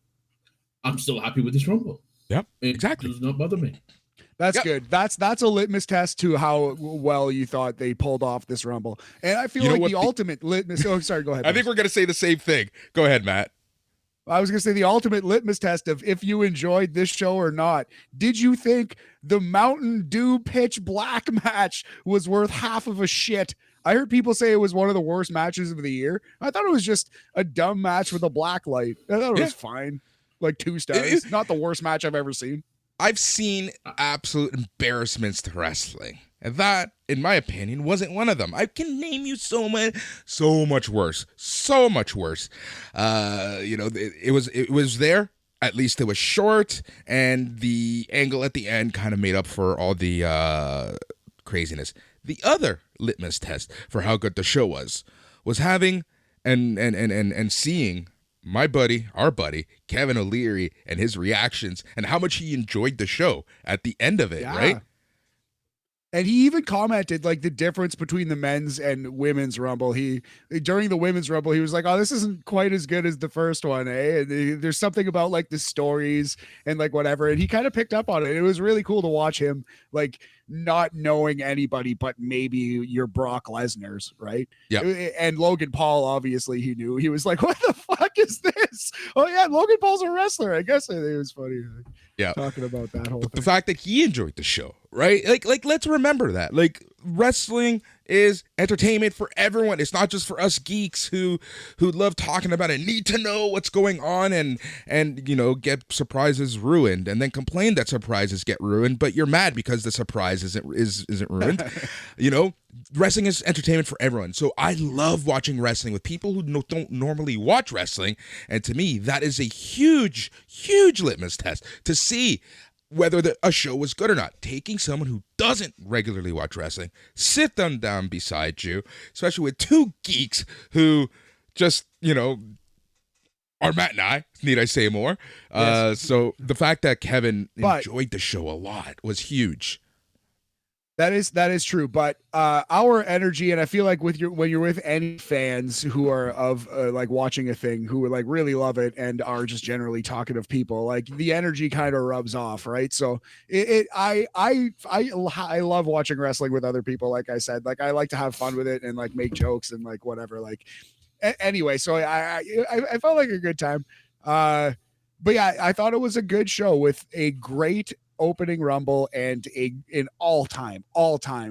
I'm still happy with this Rumble.
Yep,
It does not bother me.
That's good. That's a litmus test to how well you thought they pulled off this Rumble. And I feel like the ultimate litmus. Oh, sorry. Go ahead.
I think we're going to say the same thing. Go ahead, Matt.
I was going to say the ultimate litmus test of if you enjoyed this show or not. Did you think the Mountain Dew Pitch Black match was worth half of a shit? I heard people say it was one of the worst matches of the year. I thought it was just a dumb match with a black light. I thought it was fine. Like 2 stars. Not the worst match I've ever seen.
I've seen absolute embarrassments to wrestling. And that, in my opinion, wasn't one of them. I can name you so much worse. So much worse. It was there. At least it was short, and the angle at the end kind of made up for all the craziness. The other litmus test for how good the show was having and seeing our buddy, Kevin O'Leary, and his reactions and how much he enjoyed the show at the end of it, right?
And he even commented like the difference between the men's and women's Rumble. During the women's Rumble, he was like, "Oh, this isn't quite as good as the first one, eh?" And there's something about like the stories and like whatever. And he kind of picked up on it. It was really cool to watch him like not knowing anybody, but maybe your Brock Lesnar's, right?
Yeah.
And Logan Paul, obviously, he knew. He was like, "What the fuck is this? Oh yeah, Logan Paul's a wrestler." I guess it was funny. Talking about that whole thing.
The fact that he enjoyed the show, right? Like let's remember that. Like wrestling is entertainment for everyone. It's not just for us geeks who love talking about it, need to know what's going on and get surprises ruined and then complain that surprises get ruined, but you're mad because the surprise isn't ruined. Wrestling is entertainment for everyone. So I love watching wrestling with people who don't normally watch wrestling, and to me that is a huge litmus test to see whether a show was good or not. Taking someone who doesn't regularly watch wrestling, sit them down beside you, especially with two geeks who just, are Matt and I, need I say more? Yes. So the fact that Kevin enjoyed the show a lot was huge.
That is true, but our energy, and I feel like when you're with any fans who are of like watching a thing who like really love it and are just generally talkative people, like the energy kind of rubs off, right? So I love watching wrestling with other people. Like I said, like I like to have fun with it and like make jokes and like whatever. Like anyway, so I felt like a good time. But yeah, I thought it was a good show with a great opening rumble and an all-time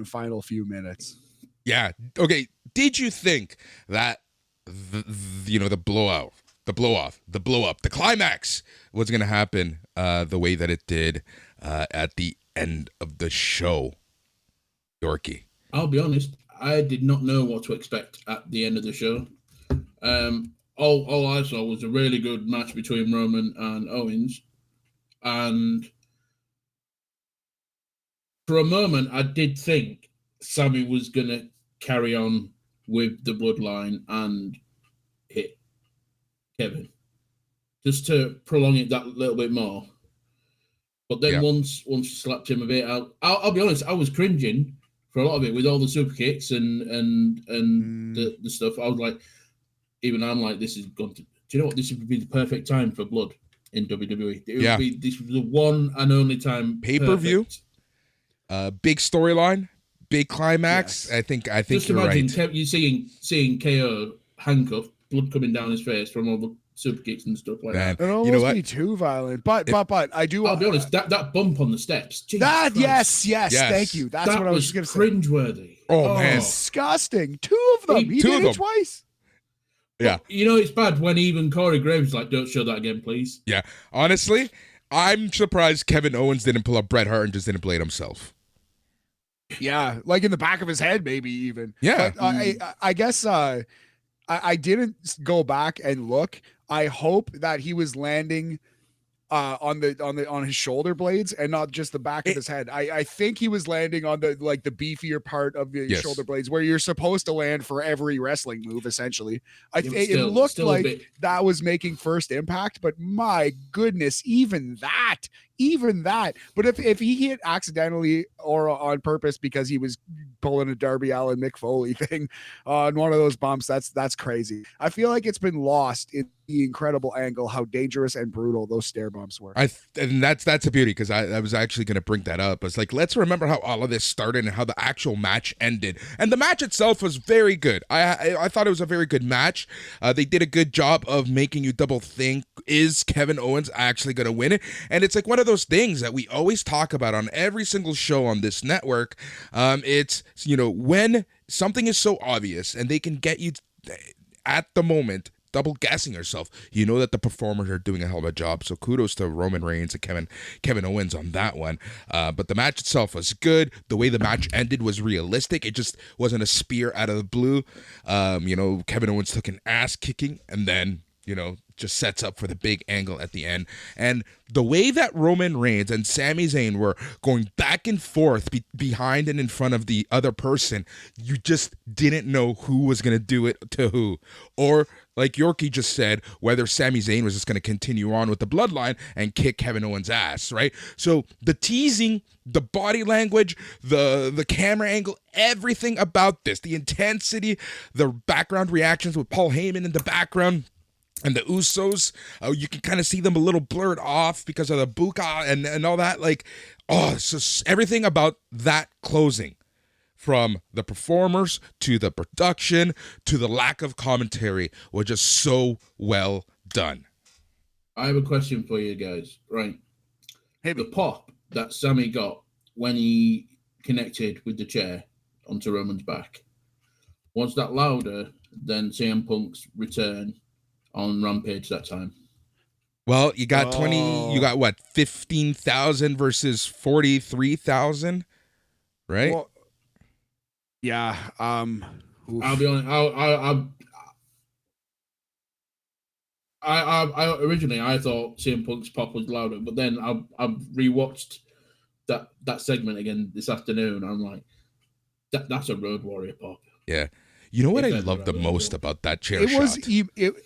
final few minutes.
Yeah. Okay. Did you think that the blowout, the blow off, the blow up, the climax was going to happen the way that it did at the end of the show, Yorkie?
I'll be honest, I did not know what to expect at the end of the show. All I saw was a really good match between Roman and Owens, and for a moment, I did think Sammy was going to carry on with the bloodline and hit Kevin, just to prolong it that little bit more. But then once you slapped him a bit out, I'll be honest, I was cringing for a lot of it with all the super kicks and the stuff. I was like, even I'm like, this is going to. Do you know what? This would be the perfect time for blood in WWE. This was the one and only time.
Pay-per-view, big storyline, big climax.
Yes.
I think
Just
you're
imagine
right.
You seeing KO handcuffed, blood coming down his face from all the super kicks and stuff like that.
It almost
you know what?
be too violent, but I do.
I'll be honest, that bump on the steps.
Yes,
Yes.
thank you. That's what I was going to say.
Cringeworthy.
Oh, man.
Disgusting. Two of them. He
Two
did
of
it
them.
twice.
Yeah.
You know, it's bad when even Corey Graves like, don't show that again, please.
Yeah. Honestly, I'm surprised Kevin Owens didn't pull up Bret Hart and just didn't blade himself.
Yeah, like in the back of his head, maybe even.
Yeah.
But I guess I didn't go back and look. I hope that he was landing on his shoulder blades and not just the back of his head. I think he was landing on the beefier part of the shoulder blades where you're supposed to land for every wrestling move. Essentially, it looked like that was making first impact, but my goodness, even that. But if he hit accidentally or on purpose because he was pulling a Darby Allin Mick Foley thing on one of those bumps, that's crazy. I feel like it's been lost in the incredible angle how dangerous and brutal those stair bumps were.
And that's a beauty, because I was actually going to bring that up. It's like, let's remember how all of this started and how the actual match ended. And the match itself was very good. I thought it was a very good match. They did a good job of making you double think, is Kevin Owens actually going to win it? And it's like one of those things that we always talk about on every single show on this network. It's, when something is so obvious and they can get you at the moment double guessing yourself, you know that the performers are doing a hell of a job. So kudos to Roman Reigns and Kevin Owens on that one. But the match itself was good. The way the match ended was realistic. It just wasn't a spear out of the blue. Kevin Owens took an ass kicking and then, just sets up for the big angle at the end. And the way that Roman Reigns and Sami Zayn were going back and forth behind and in front of the other person, you just didn't know who was going to do it to who. Or, like Yorkie just said, whether Sami Zayn was just going to continue on with the bloodline and kick Kevin Owens' ass, right? So the teasing, the body language, the camera angle, everything about this, the intensity, the background reactions with Paul Heyman in the background, and the Usos, you can kind of see them a little blurred off because of the buka and all that. It's just everything about that closing, from the performers to the production to the lack of commentary, was just so well done.
I have a question for you guys. Right.
Hey,
the pop that Sammy got when he connected with the chair onto Roman's back, was that louder than CM Punk's return on Rampage that time?
Well, you got 15,000 versus 43,000, right?
Well, yeah.
I'll be honest. I originally I thought CM Punk's pop was louder, but then I've rewatched that segment again this afternoon. I'm like, that's a Road Warrior pop.
Yeah. You know what I love the most about that chair shot?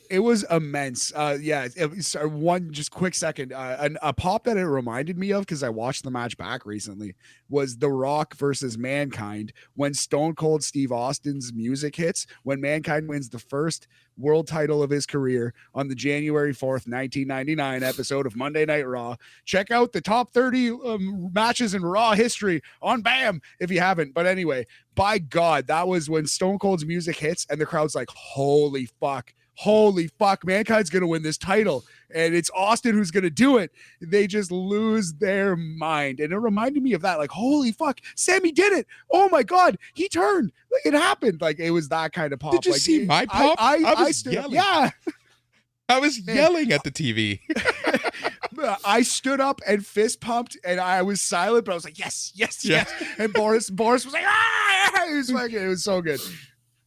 It was immense. One just quick second. A pop that it reminded me of, because I watched the match back recently, was The Rock versus Mankind when Stone Cold Steve Austin's music hits, when Mankind wins the first world title of his career on the January 4th, 1999 episode of Monday Night Raw. Check out the top 30 matches in Raw history on BAM if you haven't. But anyway, by God, that was when Stone Cold's music hits and the crowd's like, holy fuck, holy fuck, Mankind's going to win this title. And it's Austin who's going to do it. They just lose their mind. And it reminded me of that. Like, holy fuck, Sammy did it. Oh my God, he turned. Like, it happened. Like, it was that kind of pop.
Did you
like,
see my pop? I was
stood
yelling.
Up. Yeah.
I was yelling at the TV.
I stood up and fist pumped, and I was silent, but I was like, yes. And Boris was like, ah! It was so good.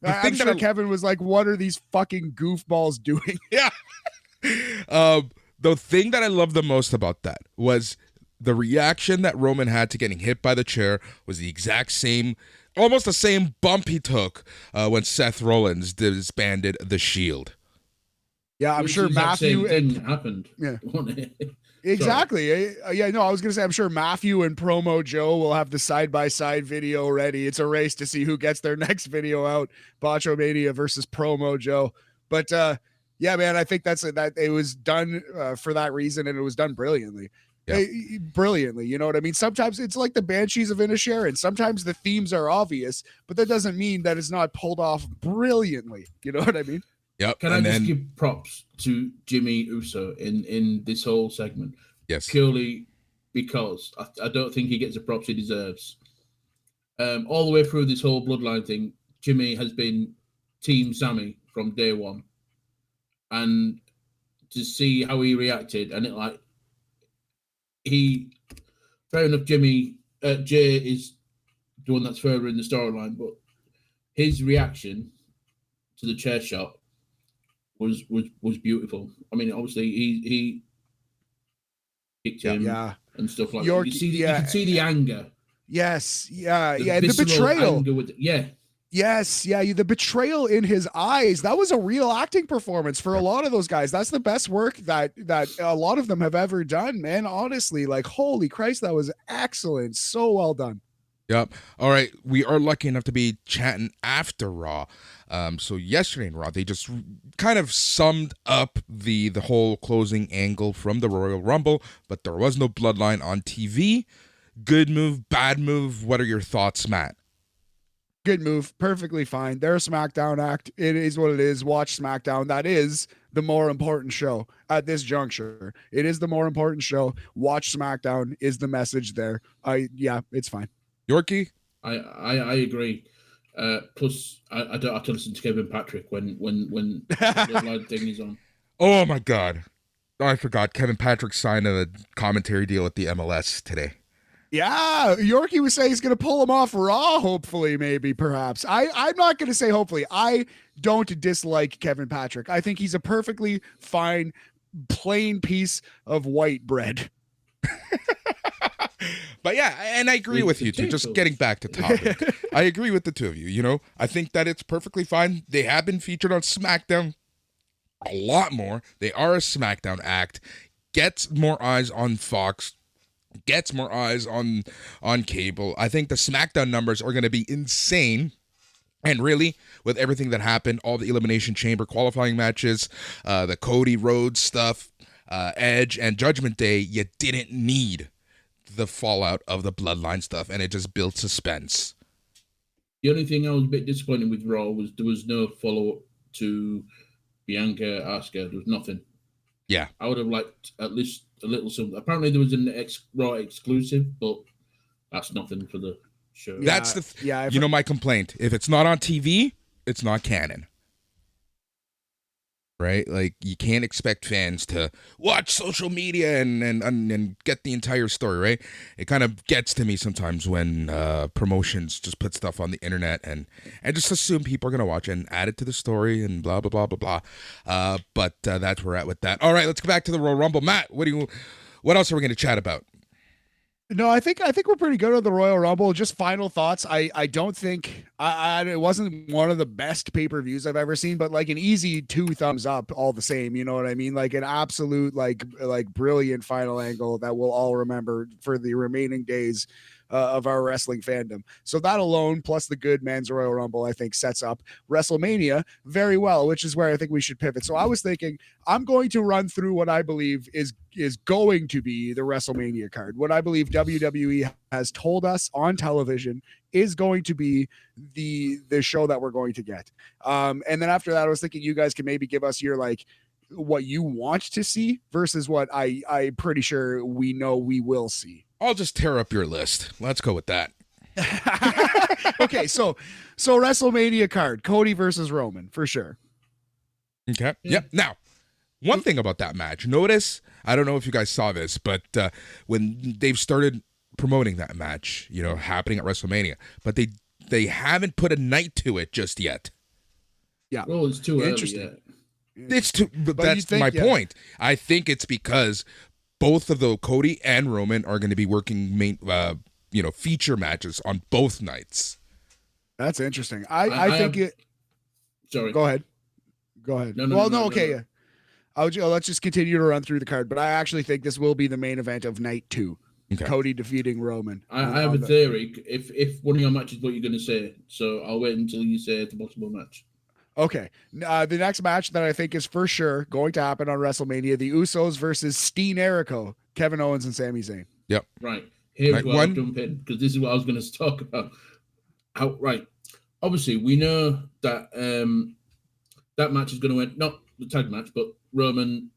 I'm sure Kevin was like, what are these fucking goofballs doing?
Yeah. The thing that I love the most about that was the reaction that Roman had to getting hit by the chair was the exact same, almost the same bump he took when Seth Rollins disbanded the Shield.
Yeah, I'm sure Matthew
happened.
Yeah. Exactly. I was gonna say I'm sure Matthew and Promo Joe will have the side-by-side video ready. It's a race to see who gets their next video out. Botchamania versus Promo Joe. But yeah, man, I think that it was done for that reason, and it was done brilliantly.
Yep.
Brilliantly, you know what I mean? Sometimes it's like the Banshees of Inisherin. Sometimes the themes are obvious, but that doesn't mean that it's not pulled off brilliantly. You know what I mean?
Yep.
Can I just give props to Jimmy Uso in this whole segment?
Yes.
Purely because I don't think he gets the props he deserves. All the way through this whole bloodline thing, Jimmy has been Team Sammy from day one. And to see how he reacted, and fair enough, Jay is the one that's further in the storyline, but his reaction to the chair shot was beautiful. I mean, obviously he kicked him and stuff like that. You can see the anger.
Yes, the betrayal.
Anger with
Yes, the betrayal in his eyes. That was a real acting performance for a lot of those guys. That's the best work that a lot of them have ever done, man. Honestly, like, holy Christ, that was excellent. So well done.
Yep. All right. We are lucky enough to be chatting after Raw. So yesterday in Raw, they just kind of summed up the whole closing angle from the Royal Rumble, but there was no bloodline on TV. Good move, bad move. What are your thoughts, Matt?
Good move. Perfectly fine. They're a SmackDown act. It is what it is. Watch SmackDown. That is the more important show at this juncture. It is the more important show. Watch SmackDown is the message there. It's fine.
Yorkie?
I agree. Plus, I don't have to listen to Kevin Patrick when the bloodline thing is on.
Oh my God. I forgot. Kevin Patrick signed a commentary deal at the MLS today.
Yeah, Yorkie was saying he's going to pull him off Raw, hopefully, maybe, perhaps. I'm not going to say hopefully. I don't dislike Kevin Patrick. I think he's a perfectly fine, plain piece of white bread.
But yeah, and I agree with you two. Just getting back to topic. I agree with the two of you. You know, I think that it's perfectly fine. They have been featured on SmackDown a lot more. They are a SmackDown act. Gets more eyes on Fox. Gets more eyes on cable. I think the SmackDown numbers are going to be insane. And really, with everything that happened, all the Elimination Chamber qualifying matches, the Cody Rhodes stuff, Edge, and Judgment Day, you didn't need the fallout of the Bloodline stuff, and it just built suspense.
The only thing I was a bit disappointed with Raw was there was no follow-up to Bianca Asuka. There was nothing.
Yeah.
I would have liked at least a little something. Apparently there was an Raw exclusive, but that's nothing for the show.
That's my complaint. If it's not on TV, it's not canon. Right? Like, you can't expect fans to watch social media and get the entire story, right? It kind of gets to me sometimes when promotions just put stuff on the internet and just assume people are going to watch it and add it to the story and blah, blah, blah, blah, blah. But that's where we're at with that. All right, let's go back to the Royal Rumble. Matt, what else are we going to chat about?
No, I think we're pretty good on the Royal Rumble. Just final thoughts. I don't think it wasn't one of the best pay-per-views I've ever seen, but like an easy 2 thumbs up all the same. You know what I mean? Like an absolute like brilliant final angle that we'll all remember for the remaining days of our wrestling fandom. So that alone, plus the good men's Royal Rumble, I think sets up WrestleMania very well, which is where I think we should pivot. So I was thinking I'm going to run through what I believe is going to be the WrestleMania card. What I believe WWE has told us on television is going to be the show that we're going to get. And then after that, I was thinking you guys can maybe give us your like what you want to see versus what I'm pretty sure we know we will see.
I'll just tear up your list. Let's go with that.
Okay, so WrestleMania card, Cody versus Roman for sure.
Okay. Yep. Now, one thing about that match, notice, I don't know if you guys saw this, but when they've started promoting that match, happening at WrestleMania, but they haven't put a night to it just yet.
Yeah.
Well, it's too early.
Interesting.
It's too, but that's my point. I think it's because both of the Cody and Roman are going to be working main, feature matches on both nights.
That's interesting. I think it.
Sorry.
Go ahead. No. Okay. Yeah. Let's just continue to run through the card, but I actually think this will be the main event of night 2. Okay. Cody defeating Roman.
I have a theory. If one of your matches is what you're going to say, so I'll wait until you say the possible match.
Okay. The next match that I think is for sure going to happen on WrestleMania, the Usos versus Steen Jericho, Kevin Owens and Sami Zayn.
Yep.
Right. Here's where I'll jump in, because this is what I was going to talk about. Outright. Obviously, we know that that match is going to end, not the tag match, but Roman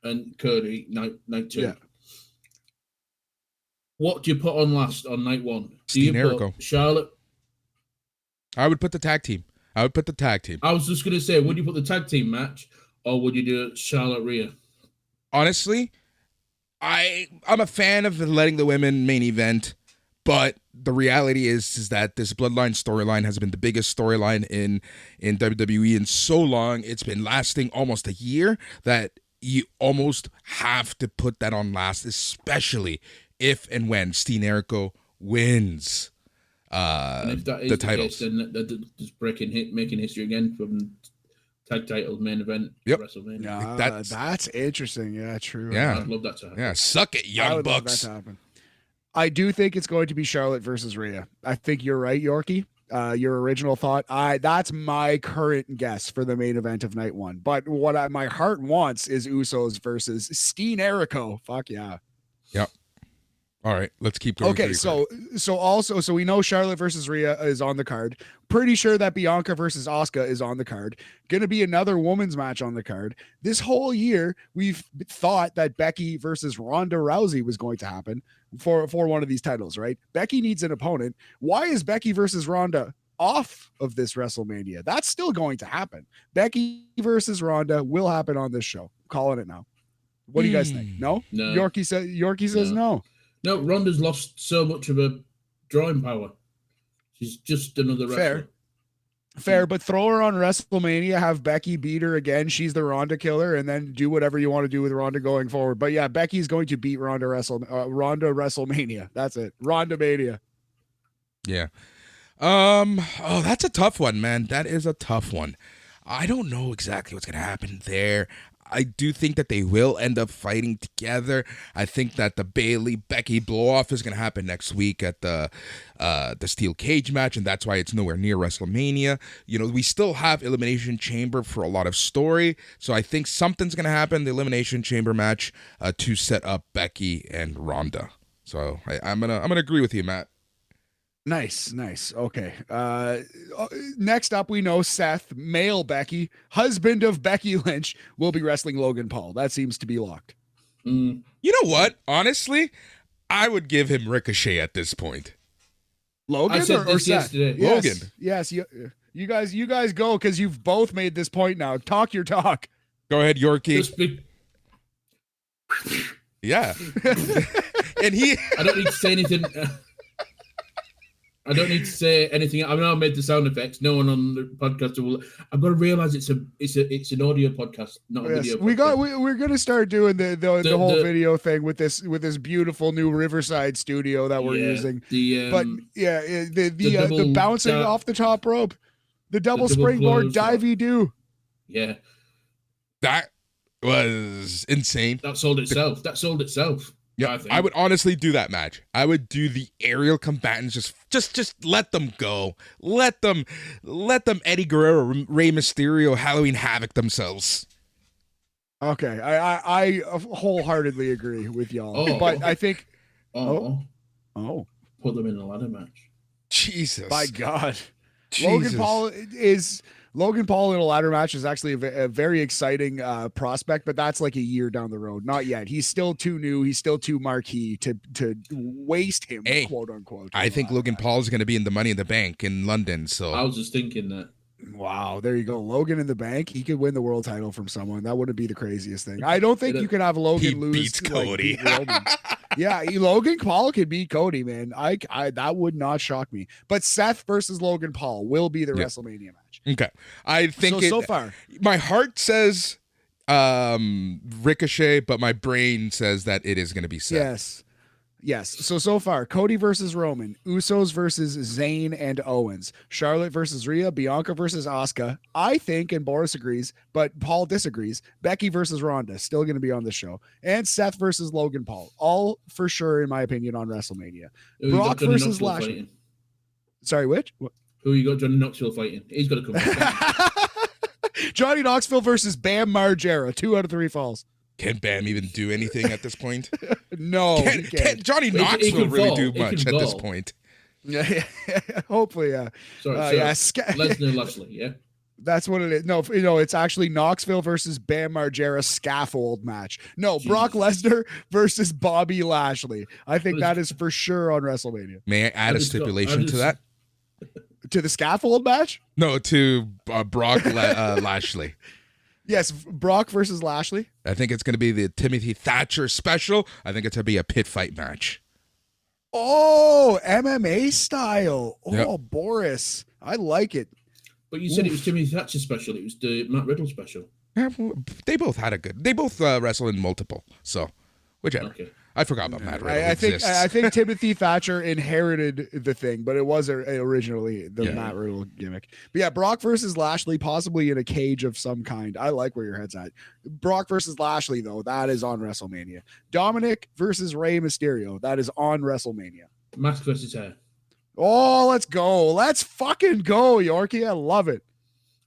and Cody, night 2. Yeah. What do you put on last on night 1? Do you put Charlotte?
I would put the tag team. I
was just going to say, would you put the tag team match or would you do Charlotte Rhea?
Honestly, I'm a fan of letting the women main event, but the reality is that this Bloodline storyline has been the biggest storyline in WWE in so long. It's been lasting almost a year that you almost have to put that on last, especially if and when Steen Jericho wins
and if that is
the titles.
Case, then they're just making history again from tag titles main event.
Yep.
WrestleMania.
Yeah, that's interesting. Yeah, true.
Yeah,
I'd love that to happen.
Yeah, suck it, Young Bucks.
I do think it's going to be Charlotte versus Rhea. I think you're right, Yorkie. Your original thought. That's my current guess for the main event of night 1. But what my heart wants is Usos versus Steen Jericho. Fuck yeah.
Yep. All right, let's keep going.
Okay, so we know Charlotte versus Rhea is on the card. Pretty sure that Bianca versus Asuka is on the card. Going to be another women's match on the card. This whole year, we've thought that Becky versus Ronda Rousey was going to happen for one of these titles, right? Becky needs an opponent. Why is Becky versus Ronda off of this WrestleMania? That's still going to happen. Becky versus Ronda will happen on this show. I'm calling it now. What do you guys think? No? Yorkie says no.
No, Ronda's lost so much of her drawing power. She's just another wrestler.
Fair, but throw her on WrestleMania, have Becky beat her again. She's the Ronda killer, and then do whatever you want to do with Ronda going forward. But yeah, Becky's going to beat Ronda WrestleMania. That's it. Ronda Mania.
Yeah. Oh, that's a tough one, man. That is a tough one. I don't know exactly what's going to happen there. I do think that they will end up fighting together. I think that the Bayley-Becky blow-off is going to happen next week at the steel cage match, and that's why it's nowhere near WrestleMania. We still have Elimination Chamber for a lot of story, so I think something's going to happen, the Elimination Chamber match, to set up Becky and Ronda. So I'm gonna agree with you, Matt.
Nice. Okay. Next up, we know Seth, male Becky, husband of Becky Lynch, will be wrestling Logan Paul. That seems to be locked.
You know what? Honestly, I would give him Ricochet at this point.
Logan or Seth?
Yesterday.
Logan.
Yes. You guys go, because you've both made this point now. Talk your talk.
Go ahead, Yorkie. Yeah. And
I don't need to say anything. I don't need to say anything. I mean, I made the sound effects. No one on the podcast will. I've got to realize it's an audio podcast, not a video.
We're gonna start doing the whole video thing with this beautiful new Riverside studio that we're using. The bouncing off the top rope, the double springboard divey do.
Yeah,
that was insane.
That sold itself.
Yeah, I would honestly do that match. I would do the aerial combatants. Just let them go. Let them Eddie Guerrero, Rey Mysterio, Halloween Havoc themselves.
Okay, I wholeheartedly agree with y'all, but I think
put them in a ladder match.
Jesus,
my God,
Jesus.
Logan Paul in a ladder match is actually a very exciting prospect, but that's like a year down the road. Not yet. He's still too new. He's still too marquee to waste him, quote unquote.
I think Logan Paul is going to be in the Money in the Bank in London. So
I was just thinking that.
Wow, there you go. Logan in the bank. He could win the world title from someone. That wouldn't be the craziest thing. I don't think you could have Logan lose.
Beats Cody.
Yeah, Logan Paul could beat Cody, man. I that would not shock me. But Seth versus Logan Paul will be the WrestleMania match.
Okay. I think
so far.
My heart says Ricochet, but my brain says that it is going to be Seth.
Yes. So far, Cody versus Roman, Usos versus Zayn and Owens, Charlotte versus Rhea, Bianca versus Asuka. I think, and Boris agrees, but Paul disagrees, Becky versus Ronda, still going to be on the show, and Seth versus Logan Paul. All for sure, in my opinion, on WrestleMania. Brock versus Lashley. Sorry, which? What?
Who you got Johnny Knoxville fighting? He's got to come back.
Johnny Knoxville versus Bam Margera. 2 out of 3 falls.
Can Bam even do anything at this point?
No.
Can Johnny Knoxville really do much at this point?
Yeah. Hopefully, yeah.
Sorry. Lesnar Lashley, yeah.
That's what it is. No, it's actually Knoxville versus Bam Margera scaffold match. No, Brock Lesnar versus Bobby Lashley. I think that is for sure on WrestleMania.
May I add a stipulation to that?
To the scaffold match?
No, to Brock Lashley.
Yes, Brock versus Lashley.
I think it's going to be the Timothy Thatcher special. I think it's going to be a pit fight match.
Oh, MMA style. Oh,
yep.
Boris. I like it.
But you said it was Timothy Thatcher special. It was the Matt Riddle special.
They both wrestled in multiple. So, whichever. Okay. I forgot about Matt Riddle.
I think Timothy Thatcher inherited the thing, but it was originally the Matt Riddle gimmick. But yeah, Brock versus Lashley, possibly in a cage of some kind. I like where your head's at. Brock versus Lashley, though, that is on WrestleMania. Dominic versus Rey Mysterio, that is on WrestleMania.
Mask versus hair.
Oh, let's go. Let's fucking go, Yorkie. I love it.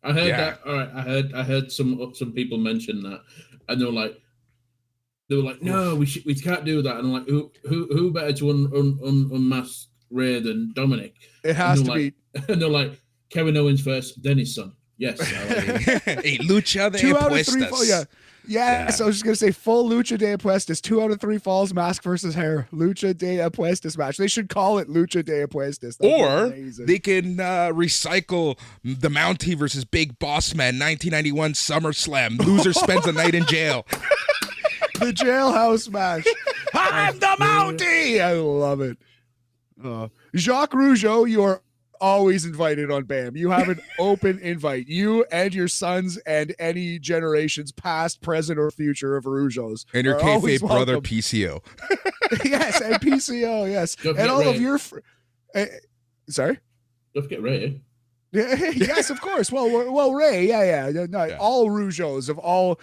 I heard that. All right. I heard some people mention that, and they were like, no, we can't do that. And I'm like, who better to unmask Rey than Dominic?
It has to be.
And they're like, Kevin Owens first, then his son. Yes.
Hey, Lucha de
2 out of 3
Apuestas.
Yeah. So I was just going to say full Lucha de Apuestas. 2 out of 3 falls, mask versus hair. Lucha de Apuestas match. They should call it Lucha de Apuestas.
Or they can recycle the Mountie versus Big Boss Man 1991 SummerSlam. Loser spends a night in jail.
The jailhouse match. I'm the Mountie. I love it. Jacques Rougeau, you are always invited on BAM. You have an open invite. You and your sons and any generations past, present, or future of Rougeaus.
And your kayfabe brother PCO.
Yes, and PCO, yes. And all of your... sorry?
Don't forget Ray.
Yes, of course. Well, Ray, yeah. All Rougeaus of all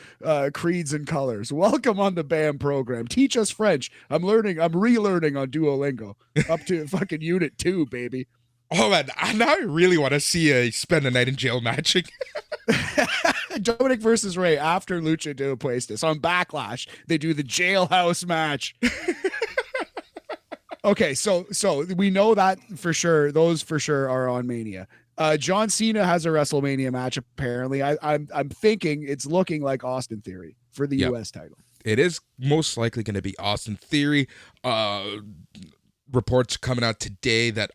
creeds and colors. Welcome on the BAM program. Teach us French. I'm relearning on Duolingo. Up to fucking Unit 2, baby.
Oh man, now I really want to see a spend a night in jail matching.
Dominic versus Ray after Lucha de Apuestas on Backlash. They do the jailhouse match. Okay, so we know that for sure. Those for sure are on Mania. John Cena has a WrestleMania match apparently. I'm thinking it's looking like Austin Theory for the US title.
It is most likely going to be Austin Theory. Reports coming out today that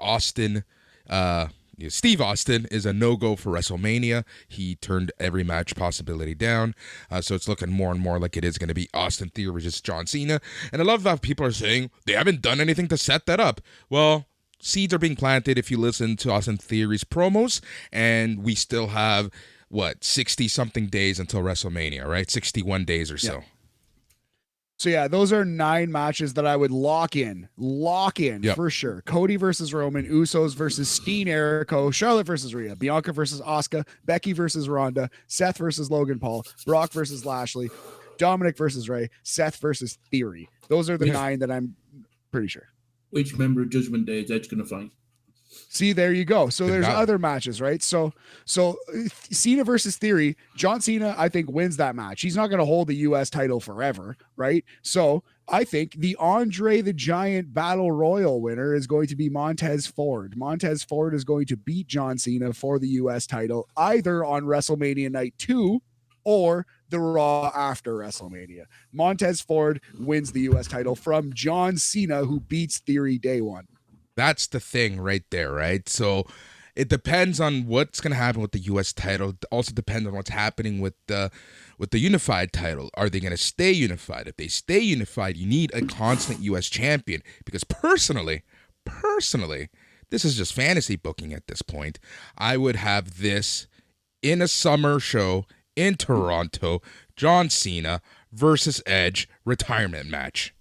Steve Austin is a no-go for WrestleMania. He turned every match possibility down. So it's looking more and more like it is going to be Austin Theory versus John Cena. And I love that people are saying they haven't done anything to set that up. Well, seeds are being planted if you listen to Austin Theory's promos. And we still have, 60-something days until WrestleMania, right? 61 days or so.
So yeah, those are 9 matches that I would lock in for sure. Cody versus Roman, Usos versus Steen Jericho, Charlotte versus Rhea, Bianca versus Asuka, Becky versus Ronda, Seth versus Logan Paul, Brock versus Lashley, Dominic versus Ray, Seth versus Theory. Those are the 9 that I'm pretty sure.
Which member of Judgment Day is Edge going to fight?
See, there you go. So there's other matches, right? So Cena versus Theory, John Cena, I think, wins that match. He's not going to hold the U.S. title forever, right? So I think the Andre the Giant Battle Royal winner is going to be Montez Ford. Montez Ford is going to beat John Cena for the U.S. title either on WrestleMania Night 2 or the Raw after WrestleMania. Montez Ford wins the U.S. title from John Cena, who beats Theory day one.
That's the thing right there, right? So it depends on what's going to happen with the U.S. title. It also depends on what's happening with the unified title. Are they going to stay unified? If they stay unified, you need a constant U.S. champion. Because personally, this is just fantasy booking at this point. I would have this in a summer show in Toronto, John Cena versus Edge retirement match.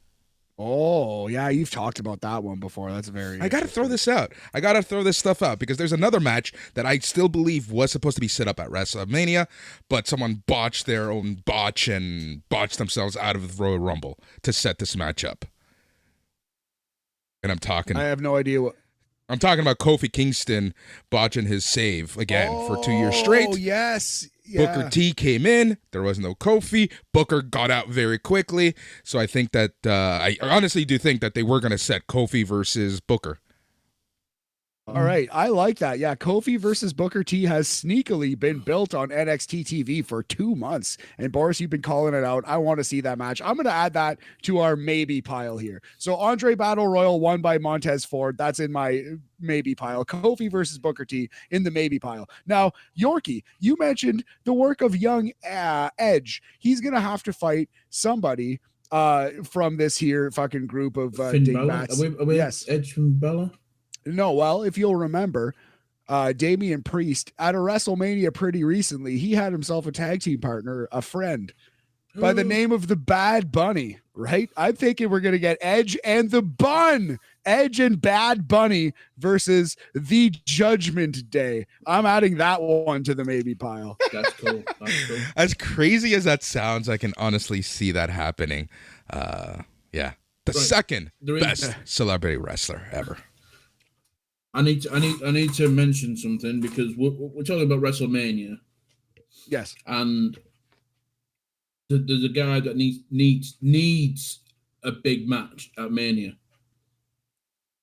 Oh, yeah, you've talked about that one before. That's
I got to throw this out. I got to throw this stuff out because there's another match that I still believe was supposed to be set up at WrestleMania, but someone botched their own botch and botched themselves out of the Royal Rumble to set this match up. And I
have no idea what.
I'm talking about Kofi Kingston botching his save again for 2 years straight.
Oh, yes. Yeah.
Booker T came in. There was no Kofi. Booker got out very quickly. So I think that I honestly do think that they were going to set Kofi versus Booker.
All right. I like that. Yeah. Kofi versus Booker T has sneakily been built on NXT TV for 2 months. And Boris, you've been calling it out. I want to see that match. I'm going to add that to our maybe pile here. So Andre Battle Royal won by Montez Ford. That's in my maybe pile. Kofi versus Booker T in the maybe pile. Now, Yorkie, you mentioned the work of young Edge. He's going to have to fight somebody from this here fucking group of dingbats.
Are we
yes.
Edge from Bella?
No, well, if you'll remember, Damian Priest at a WrestleMania pretty recently, he had himself a tag team partner, a friend by the name of the Bad Bunny, right? I'm thinking we're going to get Edge and the Bun, Edge and Bad Bunny versus the Judgment Day. I'm adding that one to the maybe pile.
That's cool.
As crazy as that sounds, I can honestly see that happening. Yeah. The second best celebrity wrestler ever.
I need to mention something because we're talking about WrestleMania.
Yes.
And there's a guy that needs a big match at Mania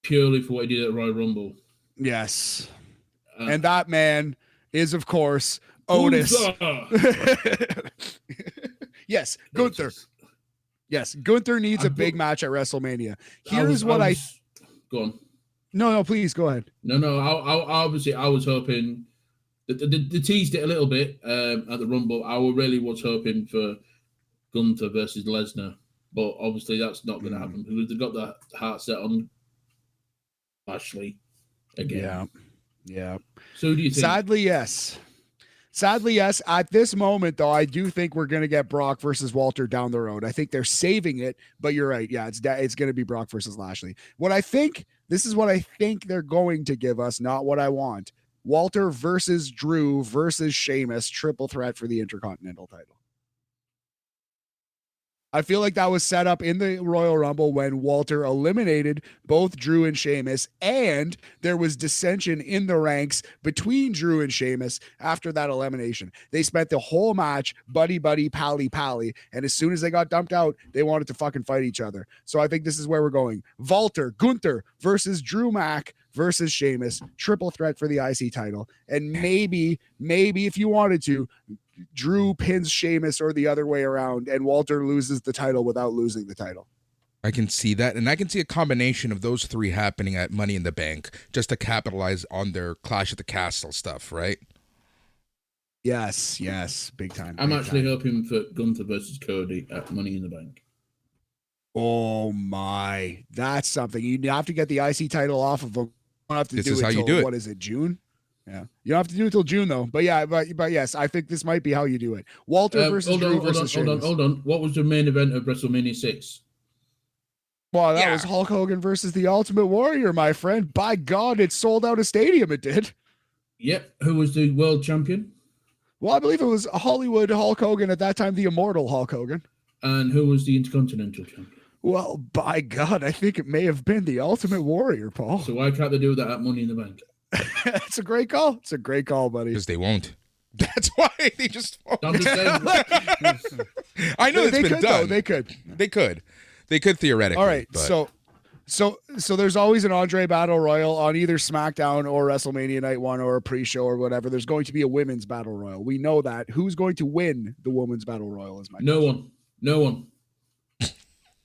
purely for what he did at Royal Rumble.
Yes. And that man is, of course, Otis. Yes, Gunther. Yes, Gunther needs a big match at WrestleMania. Here's what I
go on.
No, please go ahead.
No. I was hoping that they teased it a little bit at the Rumble. I really was hoping for Gunther versus Lesnar, but obviously that's not going to happen because they've got the heart set on Lashley again.
Yeah.
So who do you think?
Sadly, yes. At this moment, though, I do think we're going to get Brock versus Walter down the road. I think they're saving it, but you're right. Yeah, it's going to be Brock versus Lashley. This is what I think they're going to give us, not what I want. Walter versus Drew versus Sheamus, triple threat for the Intercontinental title. I feel like that was set up in the Royal Rumble when Walter eliminated both Drew and Sheamus, and there was dissension in the ranks between Drew and Sheamus after that elimination. They spent the whole match buddy, pally, and as soon as they got dumped out, they wanted to fucking fight each other. So I think this is where we're going. Gunther versus Drew Mack versus Sheamus, triple threat for the IC title, and maybe if you wanted to, Drew pins Sheamus or the other way around, and Walter loses the title without losing the title.
I can see that, and I can see a combination of those three happening at Money in the Bank just to capitalize on their Clash at the Castle stuff, right?
Yes, big time.
I'm actually hoping for Gunther versus Cody at Money in the Bank.
Oh my, that's something. You have to get the IC title off of them. You don't have to
this
do
is
it
how
till,
you do it.
What is it, June? Yeah, you don't have to do it till June though. But yeah, but yes, I think this might be how you do it. Walter versus Drew versus Sheamus.
Hold on. What was the main event of WrestleMania 6?
Well, that was Hulk Hogan versus the Ultimate Warrior, my friend. By God, it sold out a stadium. It did.
Yep. Who was the world champion?
Well, I believe it was Hollywood Hulk Hogan at that time, the Immortal Hulk Hogan.
And who was the Intercontinental champion?
Well, by God, I think it may have been the Ultimate Warrior, Paul.
So why can't they do that at Money in the Bank?
It's a great call. It's a great call, buddy.
Because they won't. That's why they just won't.
I'm just saying.
I know it's been
could,
done.
Though. They could.
They could theoretically.
All right.
But...
So there's always an Andre Battle Royal on either SmackDown or WrestleMania Night 1 or a pre-show or whatever. There's going to be a women's Battle Royal. We know that. Who's going to win the women's Battle Royal is my question.
No one.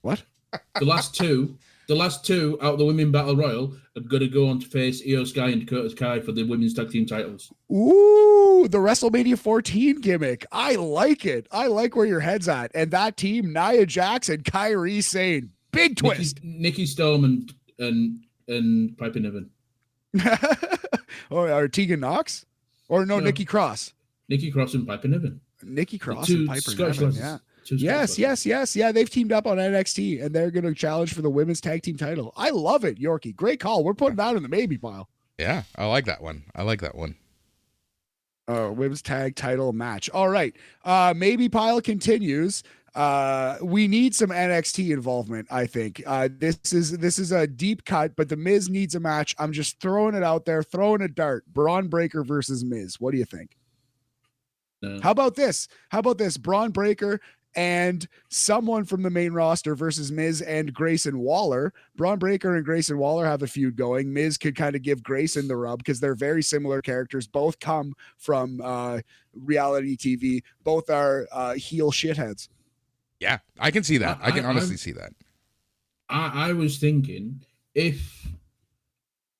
What?
The last two out of the women Battle Royal are going to go on to face Io Sky and Dakota Kai for the women's tag team titles.
Ooh, the WrestleMania 14 gimmick. I like it. I like where your head's at. And that team, Nia Jax and Kairi Sane. Big twist.
Nikki Storm and Piper Niven.
Or Tegan Knox? Or no, Nikki Cross.
Nikki Cross and Piper Niven.
Nikki Cross and Piper Niven. Yeah. Yes. Yeah, they've teamed up on NXT and they're going to challenge for the women's tag team title. I love it, Yorkie. Great call. We're putting that in the maybe pile.
Yeah, I like that one.
Women's tag title match. All right. Maybe pile continues. We need some NXT involvement, I think. This is a deep cut, but the Miz needs a match. I'm just throwing it out there, throwing a dart. Braun Breaker versus Miz. What do you think?
No.
How about this? Braun Breaker and someone from the main roster versus Miz and Grayson Waller. Braun Breaker and Grayson Waller have a feud going. Miz could kind of give Grayson the rub because they're very similar characters. Both come from reality TV. Both are heel shitheads.
Yeah, I can see that. I can honestly see that.
I was thinking if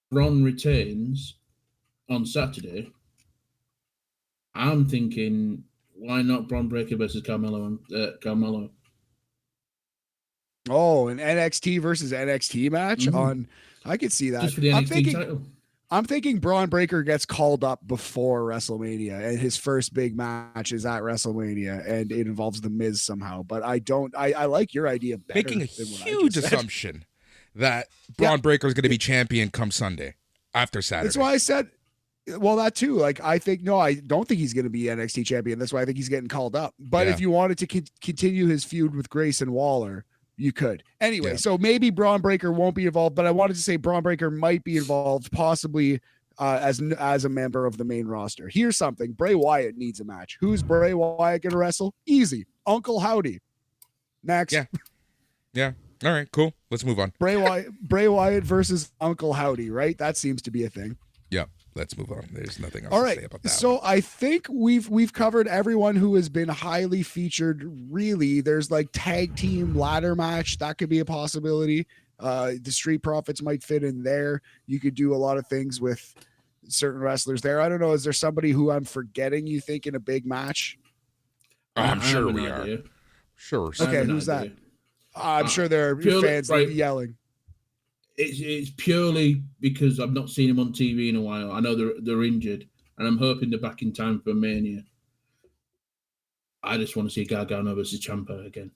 Braun retains on Saturday, I'm thinking, why not Braun Breaker versus Carmelo?
Oh, an NXT versus NXT match on. I could see that.
Just for the NXT title.
I'm thinking Braun Breaker gets called up before WrestleMania, and his first big match is at WrestleMania, and it involves the Miz somehow. But I like your idea better.
Making a huge assumption that Braun Breaker is going to be champion come Sunday after Saturday.
That's why I said. Well, that too. Like, I don't think he's going to be NXT champion. That's why I think he's getting called up. But if you wanted to continue his feud with Grayson Waller, you could. Anyway, so maybe Braun Breaker won't be involved, but I wanted to say Braun Breaker might be involved, possibly as a member of the main roster. Here's something. Bray Wyatt needs a match. Who's Bray Wyatt going to wrestle? Easy. Uncle Howdy. Next.
Yeah. All right, cool. Let's move on.
Bray Wyatt versus Uncle Howdy, right? That seems to be a thing.
Yeah. Let's move on. There's nothing else
All
to
right.
say about that.
So I think we've covered everyone who has been highly featured. Really, there's like tag team ladder match that could be a possibility. The Street Profits might fit in there. You could do a lot of things with certain wrestlers there. I don't know. Is there somebody who I'm forgetting? You think in a big match?
I'm sure we are. Sure.
Okay, who's that? I'm sure there are fans yelling.
It's purely because I've not seen him on TV in a while. I know they're injured, and I'm hoping they're back in time for Mania. I just want to see Gargano versus Ciampa again.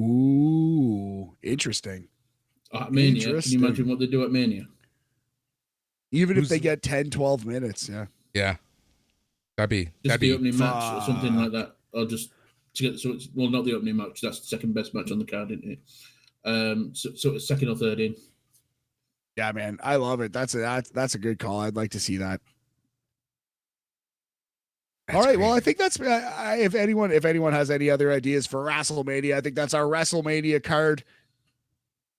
Ooh, interesting.
At Mania, can you imagine what they do at Mania?
If they get 10, 12 minutes, yeah.
Yeah. That'd be
the opening match or something like that. Or just to get not the opening match, that's the second best match on the card, isn't it? So it's second or third in.
Yeah, man, I love it. That's a good call. I'd like to see that. All right. Great. Well, I think that's if anyone has any other ideas for WrestleMania, I think that's our WrestleMania card.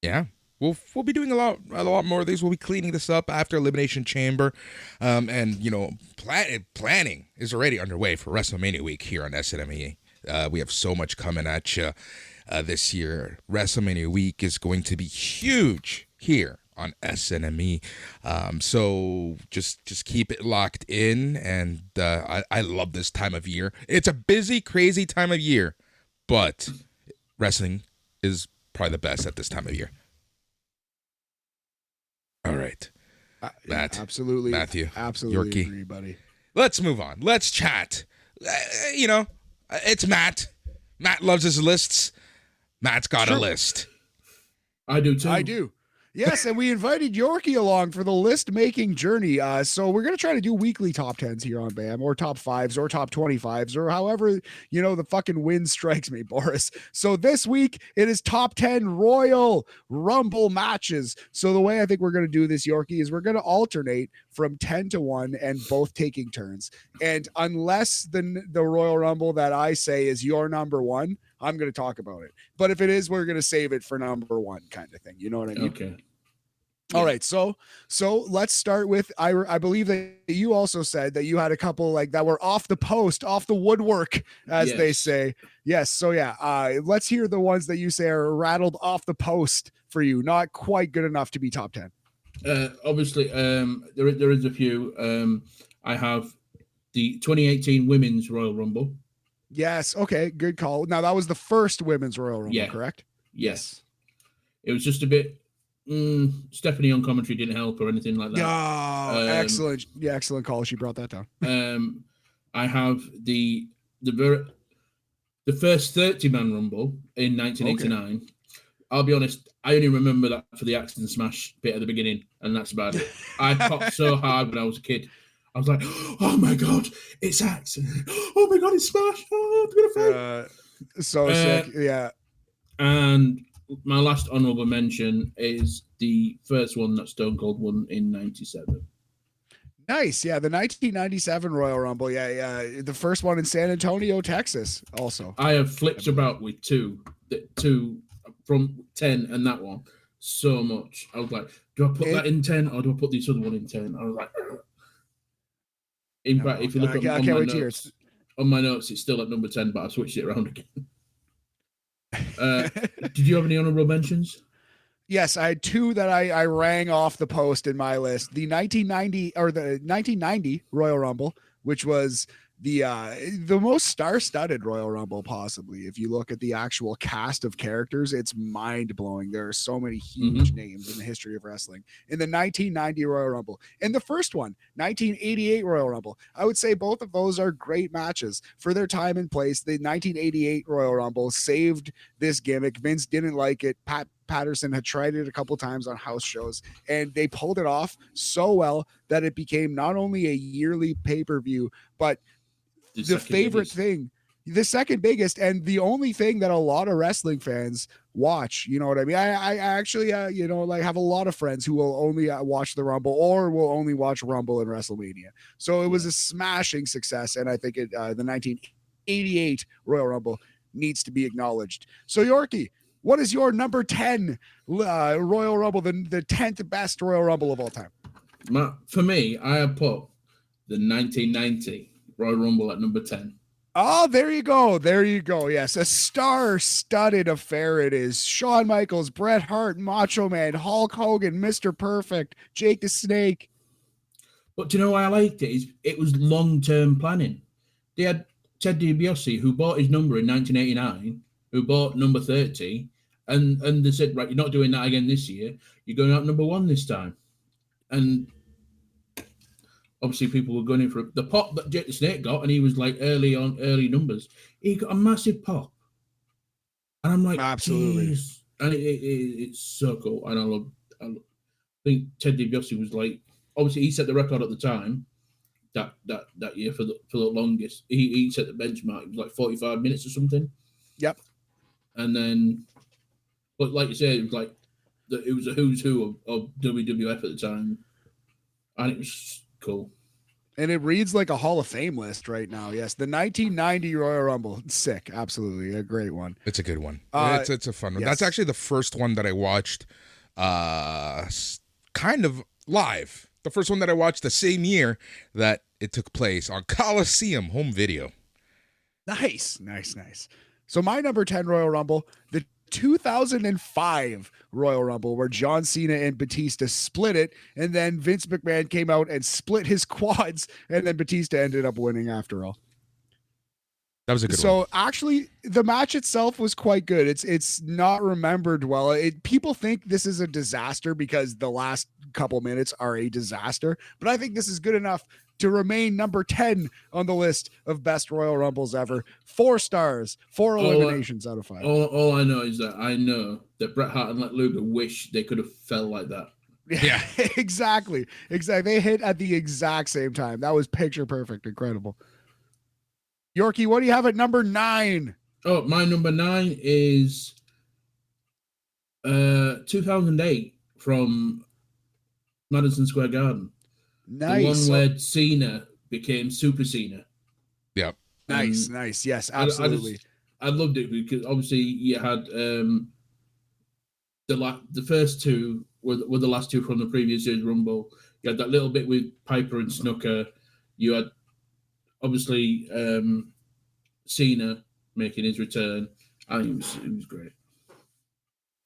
Yeah, we'll be doing a lot more of these. We'll be cleaning this up after Elimination Chamber, and planning is already underway for WrestleMania week here on SNME. We have so much coming at you. This year, WrestleMania week is going to be huge here on SNME. So just keep it locked in. And I love this time of year. It's a busy, crazy time of year, but wrestling is probably the best at this time of year. All right. Matt.
Absolutely.
Matthew.
Absolutely
Yorkie.
agree, buddy.
Let's move on. Let's chat. It's Matt. Matt loves his lists. Matt's got a list.
I do too.
I do. Yes, and we invited Yorkie along for the list making journey. So we're gonna try to do weekly top 10s here on BAM, or top 5s, or top 25s, or however the fucking wind strikes me, Boris. So this week it is top 10 Royal Rumble matches. So the way I think we're gonna do this, Yorkie, is we're gonna alternate from 10 to 1 and both taking turns. And unless the Royal Rumble that I say is your number one, I'm going to talk about it. But if it is, we're going to save it for number one, kind of thing. You know what I mean?
Okay.
All right. So let's start with, I believe that you also said that you had a couple like that were off the post, off the woodwork, as they say. Yes. So yeah, let's hear the ones that you say are rattled off the post for you. Not quite good enough to be top 10.
Obviously, there is a few. I have the 2018 Women's Royal Rumble.
Yes. Okay. Good call. Now that was the first Women's Royal Rumble, correct?
Yes. It was just a bit. Stephanie on commentary didn't help or anything like that.
Oh, excellent. Yeah, excellent call. She brought that down.
I have the first 30-man Rumble in 1989. Okay. I'll be honest, I only remember that for the Axe and Smash bit at the beginning, and that's about it. I popped so hard when I was a kid. I was like, oh my God, it's Axe. Oh my God, it's Smash. Oh, I'm going to fight.
So sick. Yeah.
And my last honorable mention is the first one that Stone Cold won in 97.
Nice. Yeah. The 1997 Royal Rumble. Yeah. The first one in San Antonio, Texas, also.
I have flipped about with two from 10 and that one so much. I was like, do I put that in 10 or do I put this other one in 10? I was like, in fact, if you look on my notes, it's still at number 10, but I switched it around again. Did you have any honorable mentions?
Yes, I had two that I rang off the post in my list. The 1990 Royal Rumble, which was the most star-studded Royal Rumble possibly. If you look at the actual cast of characters, it's mind-blowing. There are so many huge names in the history of wrestling. In the 1990 Royal Rumble, and the first one, 1988 Royal Rumble, I would say both of those are great matches for their time and place. The 1988 Royal Rumble saved this gimmick. Vince didn't like it. Pat Patterson had tried it a couple times on house shows, and they pulled it off so well that it became not only a yearly pay-per-view, but the favorite thing, the second biggest, and the only thing that a lot of wrestling fans watch. You know what I mean? I actually, like have a lot of friends who will only watch the Rumble or will only watch Rumble and WrestleMania. So it was a smashing success, and I think the 1988 Royal Rumble needs to be acknowledged. So Yorkie, what is your number 10 Royal Rumble, the 10th best Royal Rumble of all time?
For me, I have put the 1990 Royal Rumble at number 10.
Oh, there you go. There you go. Yes, a star-studded affair it is. Shawn Michaels, Bret Hart, Macho Man, Hulk Hogan, Mr. Perfect, Jake the Snake.
But do you know why I liked it? It was long-term planning. They had Ted DiBiase, who bought his number in 1989, who bought number 30, and they said, right, you're not doing that again this year. You're going out number 1 this time. And obviously, people were going in for the pop that Jake the Snake got, and he was like early numbers. He got a massive pop, and I'm like,
absolutely,
geez. And it's so cool. And I think Ted DiBiase was like, obviously, he set the record at the time that year for the longest. He set the benchmark. It was like 45 minutes or something.
Yep.
And then, but like you said, it was like it was a who's who of WWF at the time, and it was cool.
And it reads like a Hall of Fame list right now. Yes, the 1990 Royal Rumble, sick, absolutely a great one.
It's a good one. It's a fun one. Yes. That's actually the first one that I watched, kind of live. The first one that I watched the same year that it took place on Coliseum home video.
Nice. So my number 10 Royal Rumble, the 2005 Royal Rumble, where John Cena and Batista split it, and then Vince McMahon came out and split his quads, and then Batista ended up winning after all.
That was a good one.
So actually, the match itself was quite good. It's not remembered well. People think this is a disaster because the last couple minutes are a disaster, but I think this is good enough to remain number 10 on the list of best Royal Rumbles ever. 4 stars, 4 eliminations out of 5.
All I know is that I know that Bret Hart and Lex Luger wish they could have fell like that.
Yeah, exactly. They hit at the exact same time. That was picture perfect. Incredible. Yorkie, what do you have at number 9?
Oh, my number 9 is 2008 from Madison Square Garden.
Nice.
The one where Cena became Super Cena.
Yep.
Nice. Yes, absolutely.
I loved it because obviously you had the first 2 were the last 2 from the previous year's Rumble. You had that little bit with Piper and Snooker. You had obviously Cena making his return. I think it was great.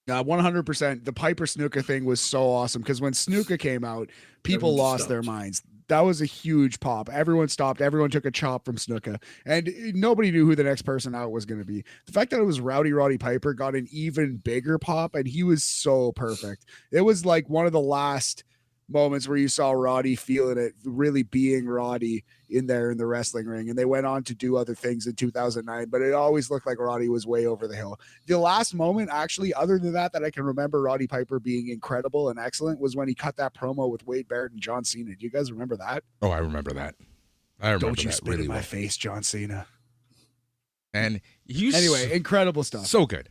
100%. The Piper Snuka thing was so awesome because when Snuka came out, people lost their minds. That was a huge pop. Everyone stopped. Everyone took a chop from Snuka, and nobody knew who the next person out was going to be. The fact that it was Roddy Piper got an even bigger pop, and he was so perfect. It was like one of the last moments where you saw Roddy feeling it, really being Roddy in there in the wrestling ring. And they went on to do other things in 2009, but it always looked like Roddy was way over the hill. The last moment, actually, other than that I can remember Roddy Piper being incredible and excellent was when he cut that promo with Wade Barrett and John Cena. Do you guys remember that?
Oh, I remember that.
Don't you
that
spit
really
in my
well.
face, John Cena.
And
anyway, incredible stuff.
So good.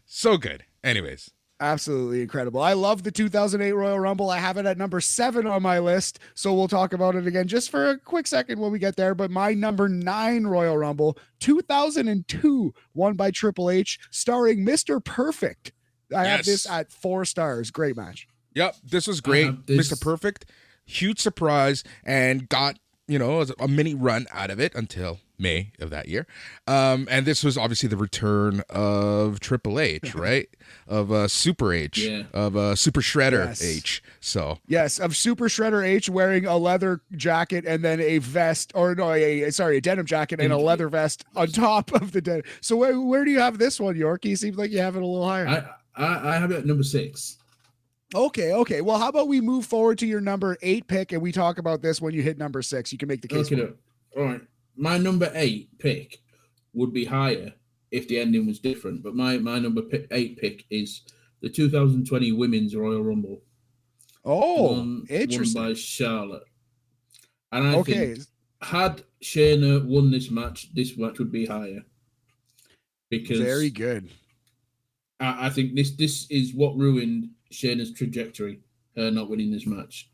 Anyways.
Absolutely incredible. I love the 2008 Royal Rumble. I have it at number 7 on my list, so we'll talk about it again just for a quick second when we get there. But my number 9 Royal Rumble, 2002, won by Triple H, starring Mr. Perfect. I have this at 4 stars. Great match.
Yep, this was great. Mr. Perfect, huge surprise, and got a mini run out of it until May of that year. And this was obviously the return of Triple H, right? Of Super H, of Super Shredder H. So
yes, of Super Shredder H wearing a leather jacket and then a vest, or no, a denim jacket and a leather vest on top of the denim. So where do you have this one, Yorkie? Seems like you have it a little higher.
I have it at number 6.
Okay. Well, how about we move forward to your number 8 pick and we talk about this when you hit number 6. You can make the case.
Okay, all right. My number 8 pick would be higher if the ending was different, but my number 8 pick is the 2020 Women's Royal Rumble.
Oh, interesting.
Won by Charlotte. And I think had Shayna won this match would be higher. Because
very good.
I think this is what ruined Shayna's trajectory, her not winning this match.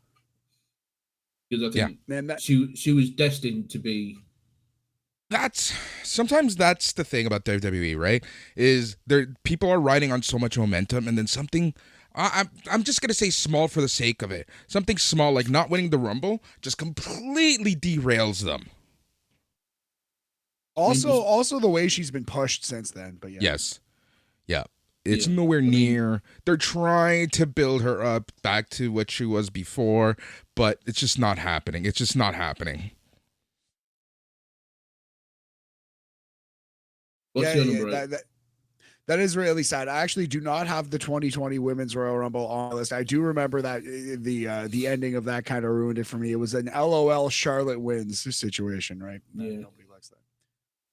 Because I think she was destined to be.
Sometimes that's the thing about WWE, right? Is people are riding on so much momentum, and then something. I'm just gonna say small for the sake of it. Something small like not winning the Rumble just completely derails them.
Also the way she's been pushed since then, but
yes, yeah. It's nowhere near. They're trying to build her up back to what she was before, but it's just not happening.
What's your number 8?
That is really sad. I actually do not have the 2020 Women's Royal Rumble on the list. I do remember that the ending of that kind of ruined it for me. It was an LOL Charlotte wins situation, right?
Yeah.
Nobody likes that.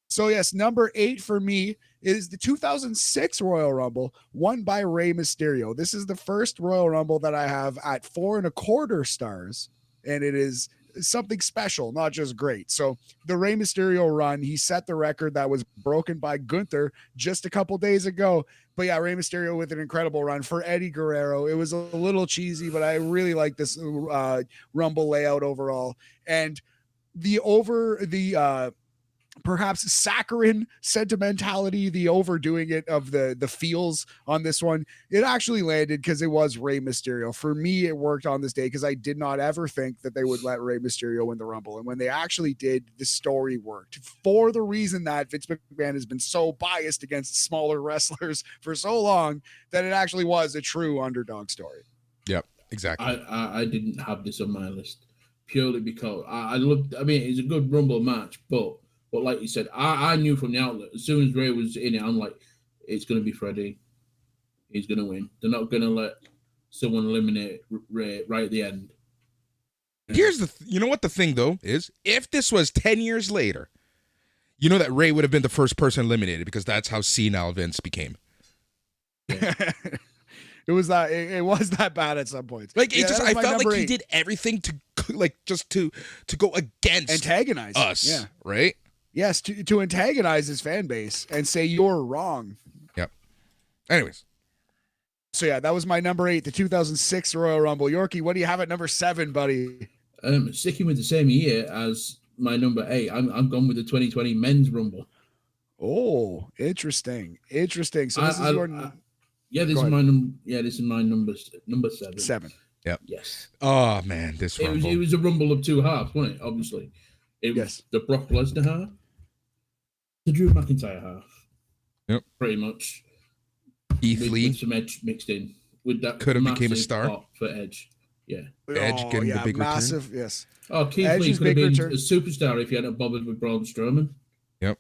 So yes, number 8 for me is the 2006 Royal Rumble won by Rey Mysterio. This is the first Royal Rumble that I have at 4.25 stars, and it is something special, not just great. So the Rey Mysterio run, he set the record that was broken by Gunther just a couple days ago. But yeah, Rey Mysterio with an incredible run for Eddie Guerrero. It was a little cheesy, but I really like this Rumble layout overall. And perhaps saccharine sentimentality, the overdoing it of the feels on this one, it actually landed because it was Rey Mysterio. For me, it worked on this day because I did not ever think that they would let Rey Mysterio win the Rumble. And when they actually did, the story worked for the reason that Vince McMahon has been so biased against smaller wrestlers for so long that it actually was a true underdog story.
Yep, exactly.
I didn't have this on my list purely because I mean, it's a good Rumble match, but But like you said, I knew from the outlet, as soon as Ray was in it, I'm like, it's going to be Freddie. He's going to win. They're not going to let someone eliminate Ray right at the end.
Here's you know what the thing though is? If this was 10 years later, you know that Ray would have been the first person eliminated because that's how senile Vince became.
Yeah. It was that bad at some points.
Like
I
felt like he did everything to like just to go against
antagonize
us.
Yeah.
Right?
Yes, to antagonize his fan base and say you're wrong.
Yep. Anyways.
So yeah, that was my number 8, the 2006 Royal Rumble. Yorkie, what do you have at number 7, buddy?
Sticking with the same year as my number 8, I'm gone with the 2020 Men's Rumble.
Oh, interesting. So this is your.
This is my number. Yeah, this is my number 7.
7.
Yep.
Yes.
Oh man, this Rumble.
It was a Rumble of 2 halves, wasn't it? Obviously, it was the Brock Lesnar half, the Drew McIntyre half.
Yep.
Pretty much.
Keith Lee
with some Edge mixed in with that.
Could have became a star
pop for Edge. Yeah.
Edge getting the big
massive,
return.
Yes.
Oh, Keith Lee could have been a superstar if he hadn't bothered with Braun Strowman.
Yep.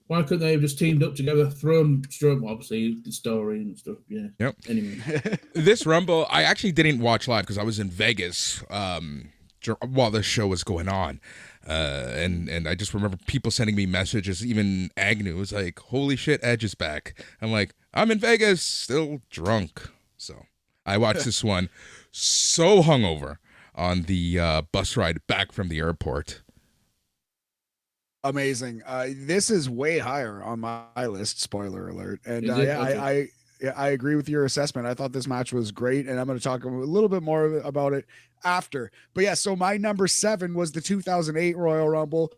Why couldn't they have just teamed up together, thrown Strowman, obviously, the story and stuff, yeah.
Yep.
Anyway.
This Rumble, I actually didn't watch live because I was in Vegas while the show was going on. And I just remember people sending me messages, even Agnew was like, holy shit, Edge is back. I'm like, I'm in Vegas, still drunk. So I watched this one so hungover on the bus ride back from the airport.
Amazing. This is way higher on my list, spoiler alert. And I agree with your assessment. I thought this match was great, and I'm going to talk a little bit more about it after. But yeah, so my number 7 was the 2008 Royal Rumble,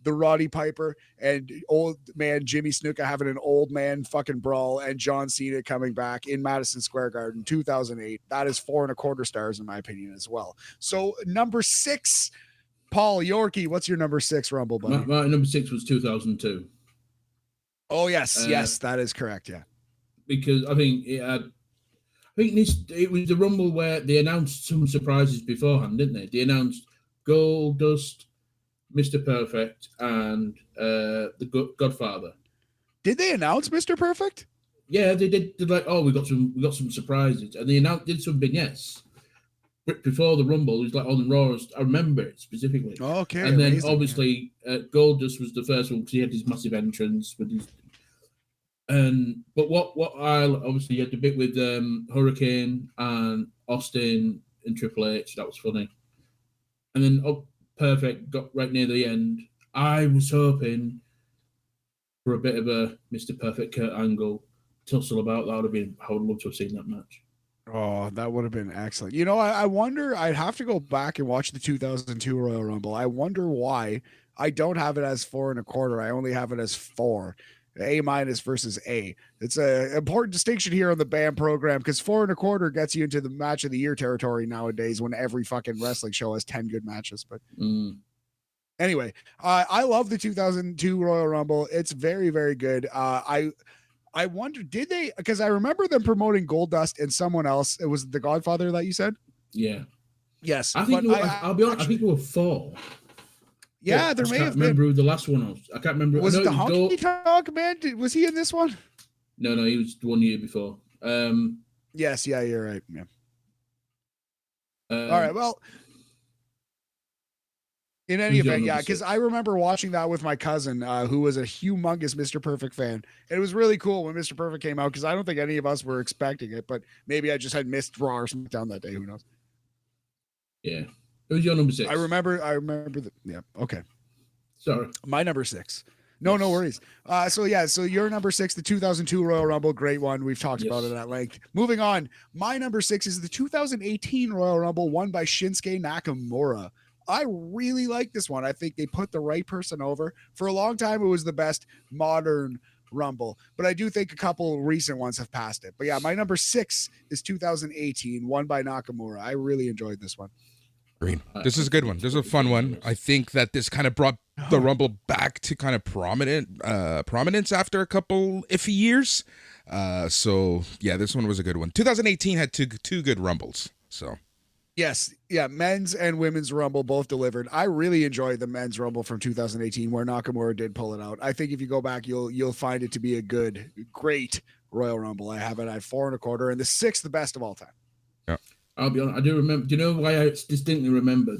the Roddy Piper and old man Jimmy Snuka having an old man fucking brawl, and John Cena coming back in Madison Square Garden, 2008. That is 4.25 stars in my opinion as well. So number 6, Paul Yorkie, what's your number 6 Rumble, buddy?
My number 6 was 2002.
Oh yes, that is correct. Yeah.
Because I think it was the Rumble where they announced some surprises beforehand, didn't they? They announced Goldust, Mr. Perfect, and the Godfather.
Did they announce Mr. Perfect?
Yeah, they did. They're like, oh, we got some surprises, and they did some vignettes before the Rumble. It was like on the Raw. I remember it specifically.
Okay,
and then obviously Goldust was the first one because he had his massive entrance with his. But what I obviously had the bit with Hurricane and Austin and Triple H, that was funny. And then Perfect got right near the end. I was hoping for a bit of a Mr. Perfect Kurt Angle tussle about that. I would love to have seen that match.
Oh, that would have been excellent. You know, I wonder, I'd have to go back and watch the 2002 Royal Rumble. I wonder why I don't have it as 4.25. I only have it as 4. A- versus A. It's an important distinction here on the BAM program because 4.25 gets you into the match of the year territory nowadays when every fucking wrestling show has 10 good matches. But anyway, I love the 2002 Royal Rumble. It's very, very good. I wonder, did they, because I remember them promoting Goldust and someone else. It was the Godfather that you said?
Yeah.
Yes.
I think I'll be honest, I think there were 4.
Yeah, there may have been.
I can't remember who the last one was. I can't remember.
Was it the Honky Tonk Man? Was he in this one?
No, he was 1 year before.
Yes, yeah, you're right. Yeah. All right, well, in any event, yeah, because I remember watching that with my cousin, who was a humongous Mr. Perfect fan. It was really cool when Mr. Perfect came out because I don't think any of us were expecting it, but maybe I just had missed Raw or SmackDown that day. Who knows?
Yeah. Who's your number 6?
I remember that. Yeah. Okay.
Sorry.
My number 6. No worries. So your number 6, the 2002 Royal Rumble, great one. We've talked about it at length. Moving on. My number 6 is the 2018 Royal Rumble, won by Shinsuke Nakamura. I really like this one. I think they put the right person over. For a long time, it was the best modern Rumble, but I do think a couple recent ones have passed it. But yeah, my number 6 is 2018, won by Nakamura. I really enjoyed this one.
Green. This is a good one. This is a fun one. I think that this kind of brought the Rumble back to kind of prominence after a couple iffy years. So yeah, this one was a good one. 2018 had two good Rumbles. So
Yes, yeah, men's and women's Rumble both delivered. I really enjoyed the men's Rumble from 2018 where Nakamura did pull it out. I think if you go back, you'll find it to be a great Royal Rumble. I have it at 4.25, and the sixth the best of all time.
Yeah.
I'll be honest. I do remember. Do you know why I distinctly remember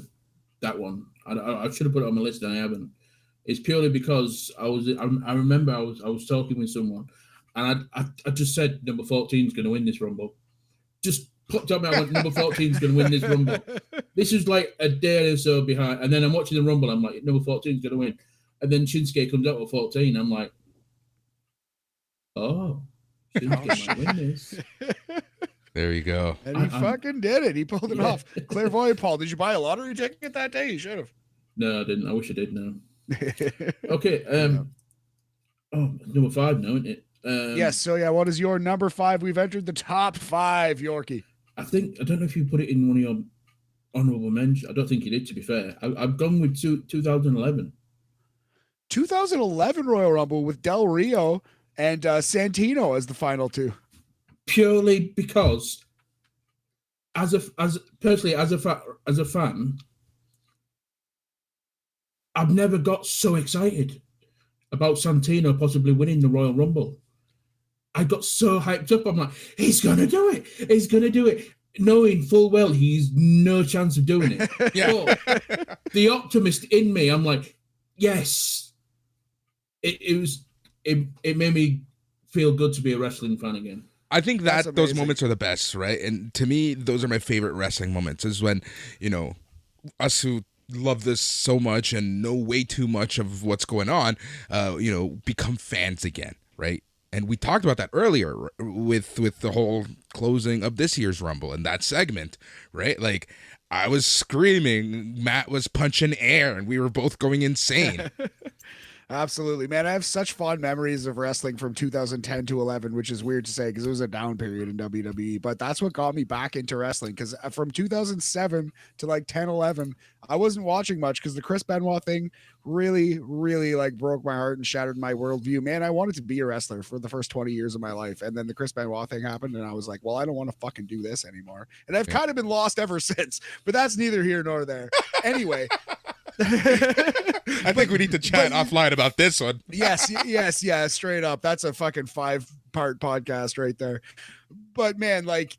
that one? I should have put it on my list and I haven't. It's purely because I remember I was talking with someone, and I just said number 14 is going to win this Rumble. Just popped up. I went number 14 is going to win this Rumble. This is like a day or so behind, and then I'm watching the Rumble. I'm like, number 14 is going to win, and then Shinsuke comes out with 14. I'm like, oh, Shinsuke might win this.
There you go.
And he fucking did it. He pulled it off. Clairvoyant Paul, did you buy a lottery ticket that day? You should have.
No, I didn't. I wish I did now. Okay. Oh, number 5 now, isn't it?
Yes. So yeah, what is your number 5? We've entered the top 5, Yorkie.
I don't know if you put it in one of your honorable mentions. I don't think you did, to be fair. I've gone with 2011.
2011 Royal Rumble with Del Rio and Santino as the final two.
Purely because, as a fan, I've never got so excited about Santino possibly winning the Royal Rumble. I got so hyped up. I'm like, he's gonna do it. He's gonna do it, knowing full well he's no chance of doing it.
Yeah.
But the optimist in me, I'm like, yes. It made me feel good to be a wrestling fan again.
I think that those moments are the best, right? And to me, those are my favorite wrestling moments, is when, us who love this so much and know way too much of what's going on, become fans again, right? And we talked about that earlier with the whole closing of this year's Rumble and that segment, right? Like, I was screaming, Matt was punching air, and we were both going insane.
Absolutely, man. I have such fond memories of wrestling from 2010 to 11, which is weird to say because it was a down period in WWE, but that's what got me back into wrestling. Because from 2007 to like 10, 11, I wasn't watching much because the Chris Benoit thing really, really like broke my heart and shattered my worldview. Man, I wanted to be a wrestler for the first 20 years of my life. And then the Chris Benoit thing happened, and I was like, well, I don't want to fucking do this anymore. And I've kind of been lost ever since, but that's neither here nor there. Anyway.
I think we need to chat offline about this one.
Yes, straight up. That's a fucking 5-part podcast right there. But man, like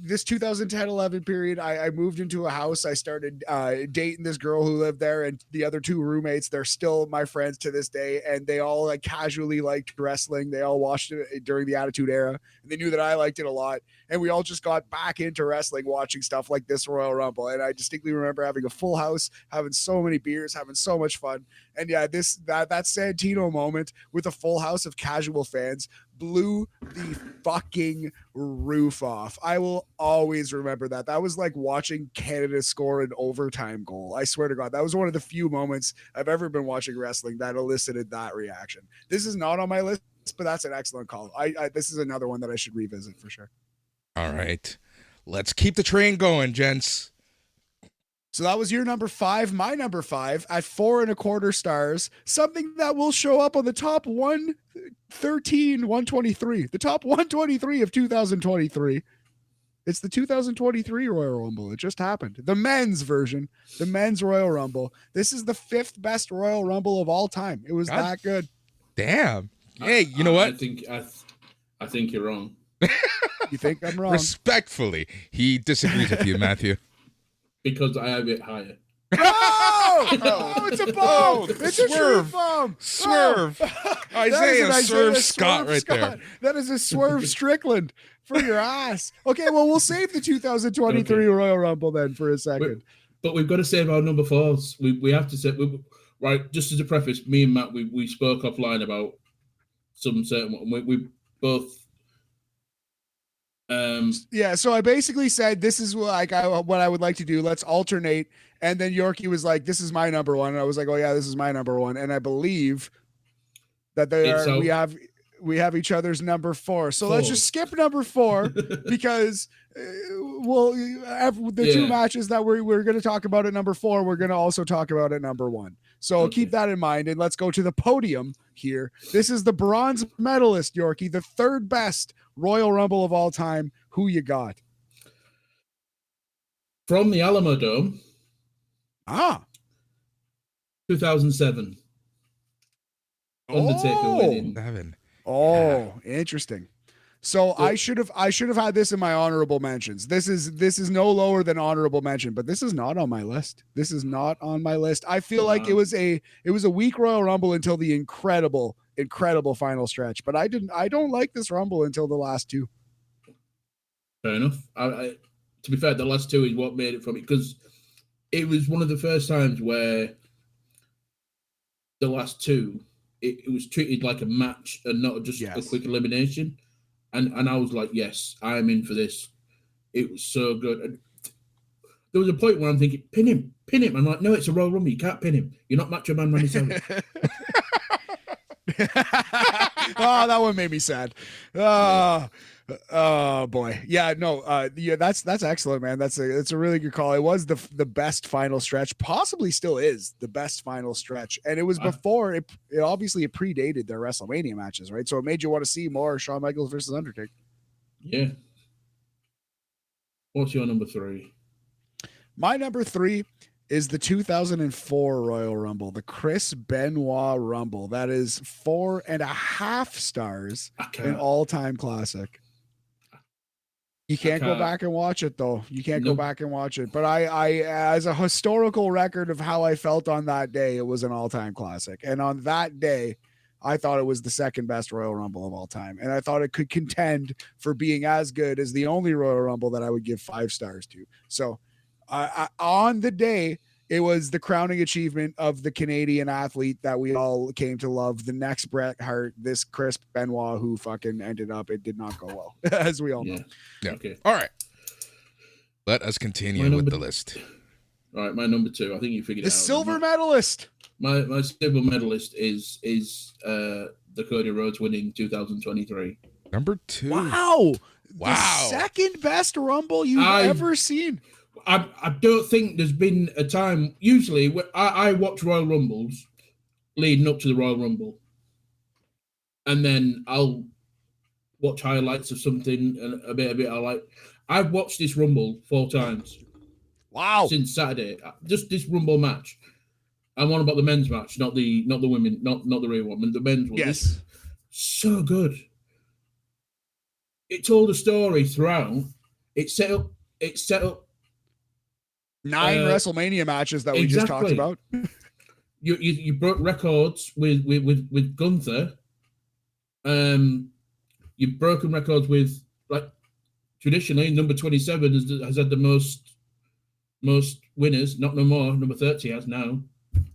this 2010-11 period, I moved into a house. I started dating this girl who lived there, and the other 2 roommates, they're still my friends to this day, and they all like casually liked wrestling. They all watched it during the Attitude Era, and they knew that I liked it a lot, and we all just got back into wrestling, watching stuff like this Royal Rumble. And I distinctly remember having a full house, having so many beers, having so much fun. And yeah, that Santino moment with a full house of casual fans blew the fucking roof off. I will always remember that. That was like watching Canada score an overtime goal. I swear to God, that was one of the few moments I've ever been watching wrestling that elicited that reaction. This is not on my list, but that's an excellent call. This is another one that I should revisit for sure.
All right, let's keep the train going, gents.
So that was your number 5. My number 5 at 4.25 stars. Something that will show up on the top 123. The top 123 of 2023. It's the 2023 Royal Rumble. It just happened. The men's version, the men's Royal Rumble. This is the 5th best Royal Rumble of all time. It was that good.
Damn. Hey, you know what?
I think you're wrong.
You think I'm wrong?
Respectfully, he disagrees with you, Matthew.
Because I have it higher.
Oh, it's a bomb. It's a true bomb.
Swerve. Isaiah Scott right there.
That is a Swerve Strickland for your ass. Okay, well, we'll save the 2023 Royal Rumble then for a second.
But we've got to save our number 4s. We have to say, right, just as a preface, me and Matt, we spoke offline about some certain one. We both...
so I basically said this is like what I would like to do. Let's alternate. And then Yorkie was like, "This is my number 1." And I was like, "Oh yeah, this is my number 1." And I believe that we have each other's number 4. So let's just skip number 4 because the 2 matches that we're going to talk about at number 4, we're going to also talk about at number 1. So keep that in mind, and let's go to the podium here. This is the bronze medalist, Yorkie, the 3rd best Royal Rumble of all time. Who you got?
From the Alamo Dome, 2007. Undertaker winning.
7.
Oh, interesting. So I should have had this in my honorable mentions. This is no lower than honorable mention, but this is not on my list. This is not on my list. I feel like it was a weak Royal Rumble until the incredible final stretch, but I don't like this Rumble until the last two.
Fair enough. To be fair, the last two is what made it for me, because it was one of the first times where the last two it was treated like a match and not just a quick elimination. And I was like, yes, I am in for this. It was so good. And there was a point where I'm thinking, pin him. I'm like, no, it's a Royal Rumble. You can't pin him. You're not Macho Man Randy Savage.
Oh, that one made me sad. Oh boy. Yeah, no, that's excellent, man. It's a really good call. It was the best final stretch, possibly still is the best final stretch. And it was before it obviously it predated their WrestleMania matches, right? So it made you want to see more Shawn Michaels versus Undertaker.
Yeah. What's your number 3?
My number 3 is the 2004 Royal Rumble, the Chris Benoit Rumble. That is 4.5 stars, an all-time classic. You can't go back and watch it, though. You can't go back and watch it. But I, as a historical record of how I felt on that day, it was an all-time classic. And on that day, I thought it was the second best Royal Rumble of all time. And I thought it could contend for being as good as the only Royal Rumble that I would give 5 stars to. So on the day, it was the crowning achievement of the Canadian athlete that we all came to love. The next Bret Hart, this Chris Benoit, who fucking ended up, it did not go well, as we all know.
Yeah.
Okay.
All right. Let us continue with the list.
All right, my number 2. I think you figured it out.
The silver medalist.
My silver medalist is the Cody Rhodes winning 2023.
Number 2.
Wow. The second best Rumble you've ever seen.
I don't think there's been a time. Usually, I watch Royal Rumbles leading up to the Royal Rumble, and then I'll watch highlights of something and a bit I like. I've watched this Rumble 4 times.
Wow!
Since Saturday, just this Rumble match. I'm on about the men's match, not the women, not the real one, the men's one.
Yes,
so good. It told a story throughout. It set up
9 WrestleMania matches that we just talked about.
You broke records with Gunther. You've broken records with, like, traditionally number 27 has had the most winners. Not no more. Number 30 has now.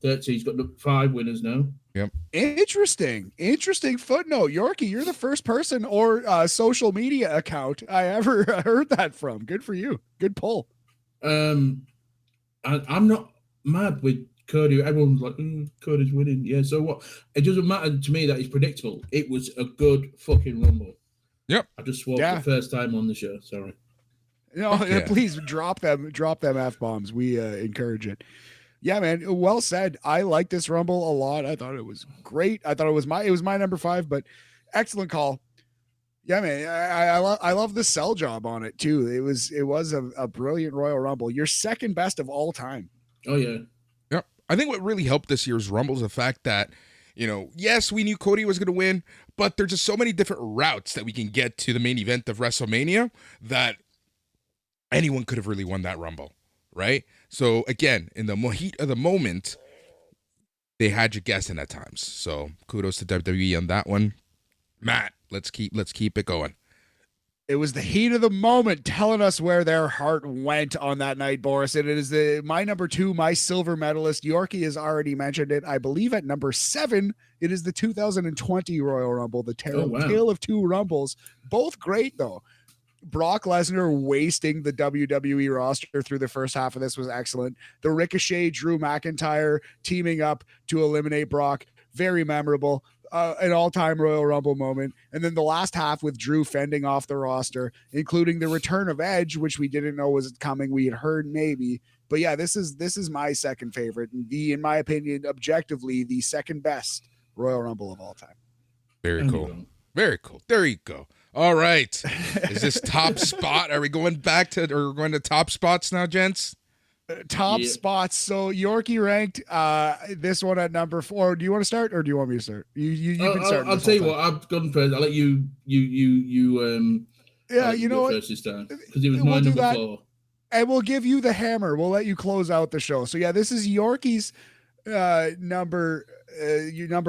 30's got 5 winners now.
Yep.
Interesting footnote. Yorkie, you're the first person or social media account I ever heard that from. Good for you. Good pull.
I'm not mad with Cody. Everyone's like, Cody's winning. Yeah, so what? It doesn't matter to me that it's predictable. It was a good fucking Rumble.
Yep.
I just swore the first time on the show. Sorry.
No, please drop them F-bombs. We encourage it. Yeah, man. Well said. I like this Rumble a lot. I thought it was great. I thought it was my number 5, but excellent call. Yeah, man. I love the sell job on it too. It was a brilliant Royal Rumble. Your second best of all time.
Oh yeah.
Yep. I think what really helped this year's Rumble is the fact that, yes, we knew Cody was going to win, but there's just so many different routes that we can get to the main event of WrestleMania that anyone could have really won that Rumble, right? So again, in the heat of the moment, they had you guessing at times. So kudos to WWE on that one. Matt, let's keep it going.
It was the heat of the moment telling us where their heart went on that night, Boris. And it is my number 2, my silver medalist. Yorkie has already mentioned it. I believe at number 7, it is the 2020 Royal Rumble, the tale of 2 Rumbles. Both great, though. Brock Lesnar wasting the WWE roster through the first half of this was excellent. The Ricochet, Drew McIntyre teaming up to eliminate Brock, very memorable. An all-time Royal Rumble moment. And then the last half with Drew fending off the roster, including the return of Edge, which we didn't know was coming. We had heard maybe. But yeah, this is my second favorite. And in my opinion, objectively, the second best Royal Rumble of all time.
Very cool. Very cool. There you go. All right. Is this top spot? Are we going back to or going to top spots now, gents?
Top spots. So Yorkie ranked this one at number 4. Do you want to start, or do you want me to start? You've been starting.
I'll tell you what. I've gone first. I'll let you.
Yeah, you know what?
First this time because it was my number 4.
And we'll give you the hammer. We'll let you close out the show. So yeah, this is Yorkie's number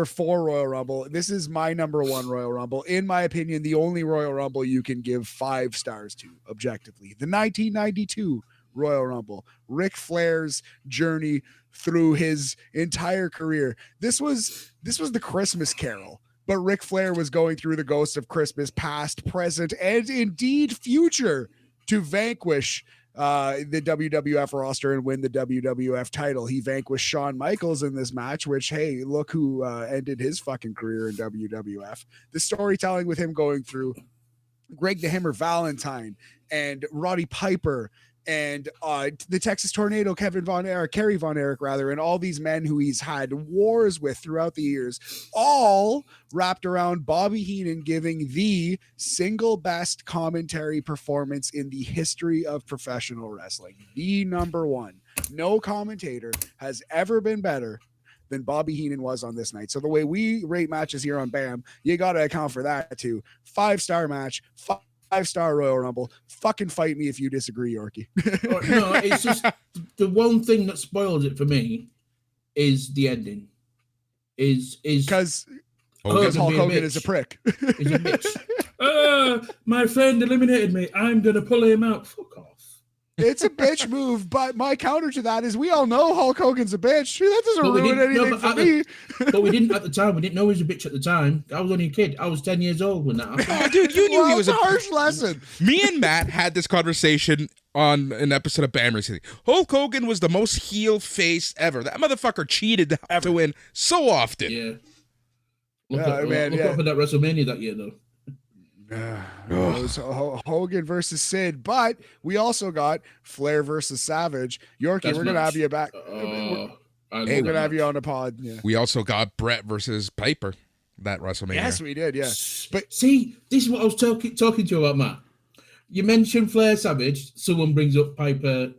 4 Royal Rumble. This is my number 1 Royal Rumble. In my opinion, the only Royal Rumble you can give 5 stars to objectively. The 1992 Royal Rumble, Ric Flair's journey through his entire career. This was the Christmas Carol, but Ric Flair was going through the ghosts of Christmas past, present, and indeed future to vanquish the WWF roster and win the WWF title. He vanquished Shawn Michaels in this match, which, hey, look who ended his fucking career in WWF. The storytelling with him going through Greg the Hammer Valentine and Roddy Piper and the Texas Tornado, Kerry Von Erich, and all these men who he's had wars with throughout the years, all wrapped around Bobby Heenan giving the single best commentary performance in the history of professional wrestling. The number 1. No commentator has ever been better than Bobby Heenan was on this night. So the way we rate matches here on BAM, you got to account for that too. 5-star match, 5-star Royal Rumble. Fucking fight me if you disagree, Yorkie.
No, it's just the one thing that spoils it for me is the ending. Is
because Hulk Hogan is a prick.
He's a bitch. My friend eliminated me. I'm gonna pull him out. Fuck off.
It's a bitch move, but my counter to that is we all know Hulk Hogan's a bitch. That doesn't ruin anything for me.
But we didn't at the time. We didn't know he was a bitch at the time. I was only a kid. I was 10 years old when that happened.
Oh, dude, you knew he was
a harsh lesson.
Me and Matt had this conversation on an episode of BAM recently. Hulk Hogan was the most heel face ever. That motherfucker cheated to have to win so often.
Yeah. Look up at that WrestleMania that year, though.
It was Hogan versus Sid, but we also got Flair versus Savage. Yorkie, we're gonna have you back. We're gonna have you on the pod. Yeah.
We also got Brett versus Piper that WrestleMania.
Yes, we did. Yeah,
but see, this is what I was talking to you about, Matt. You mentioned Flair Savage. Someone brings up Piper.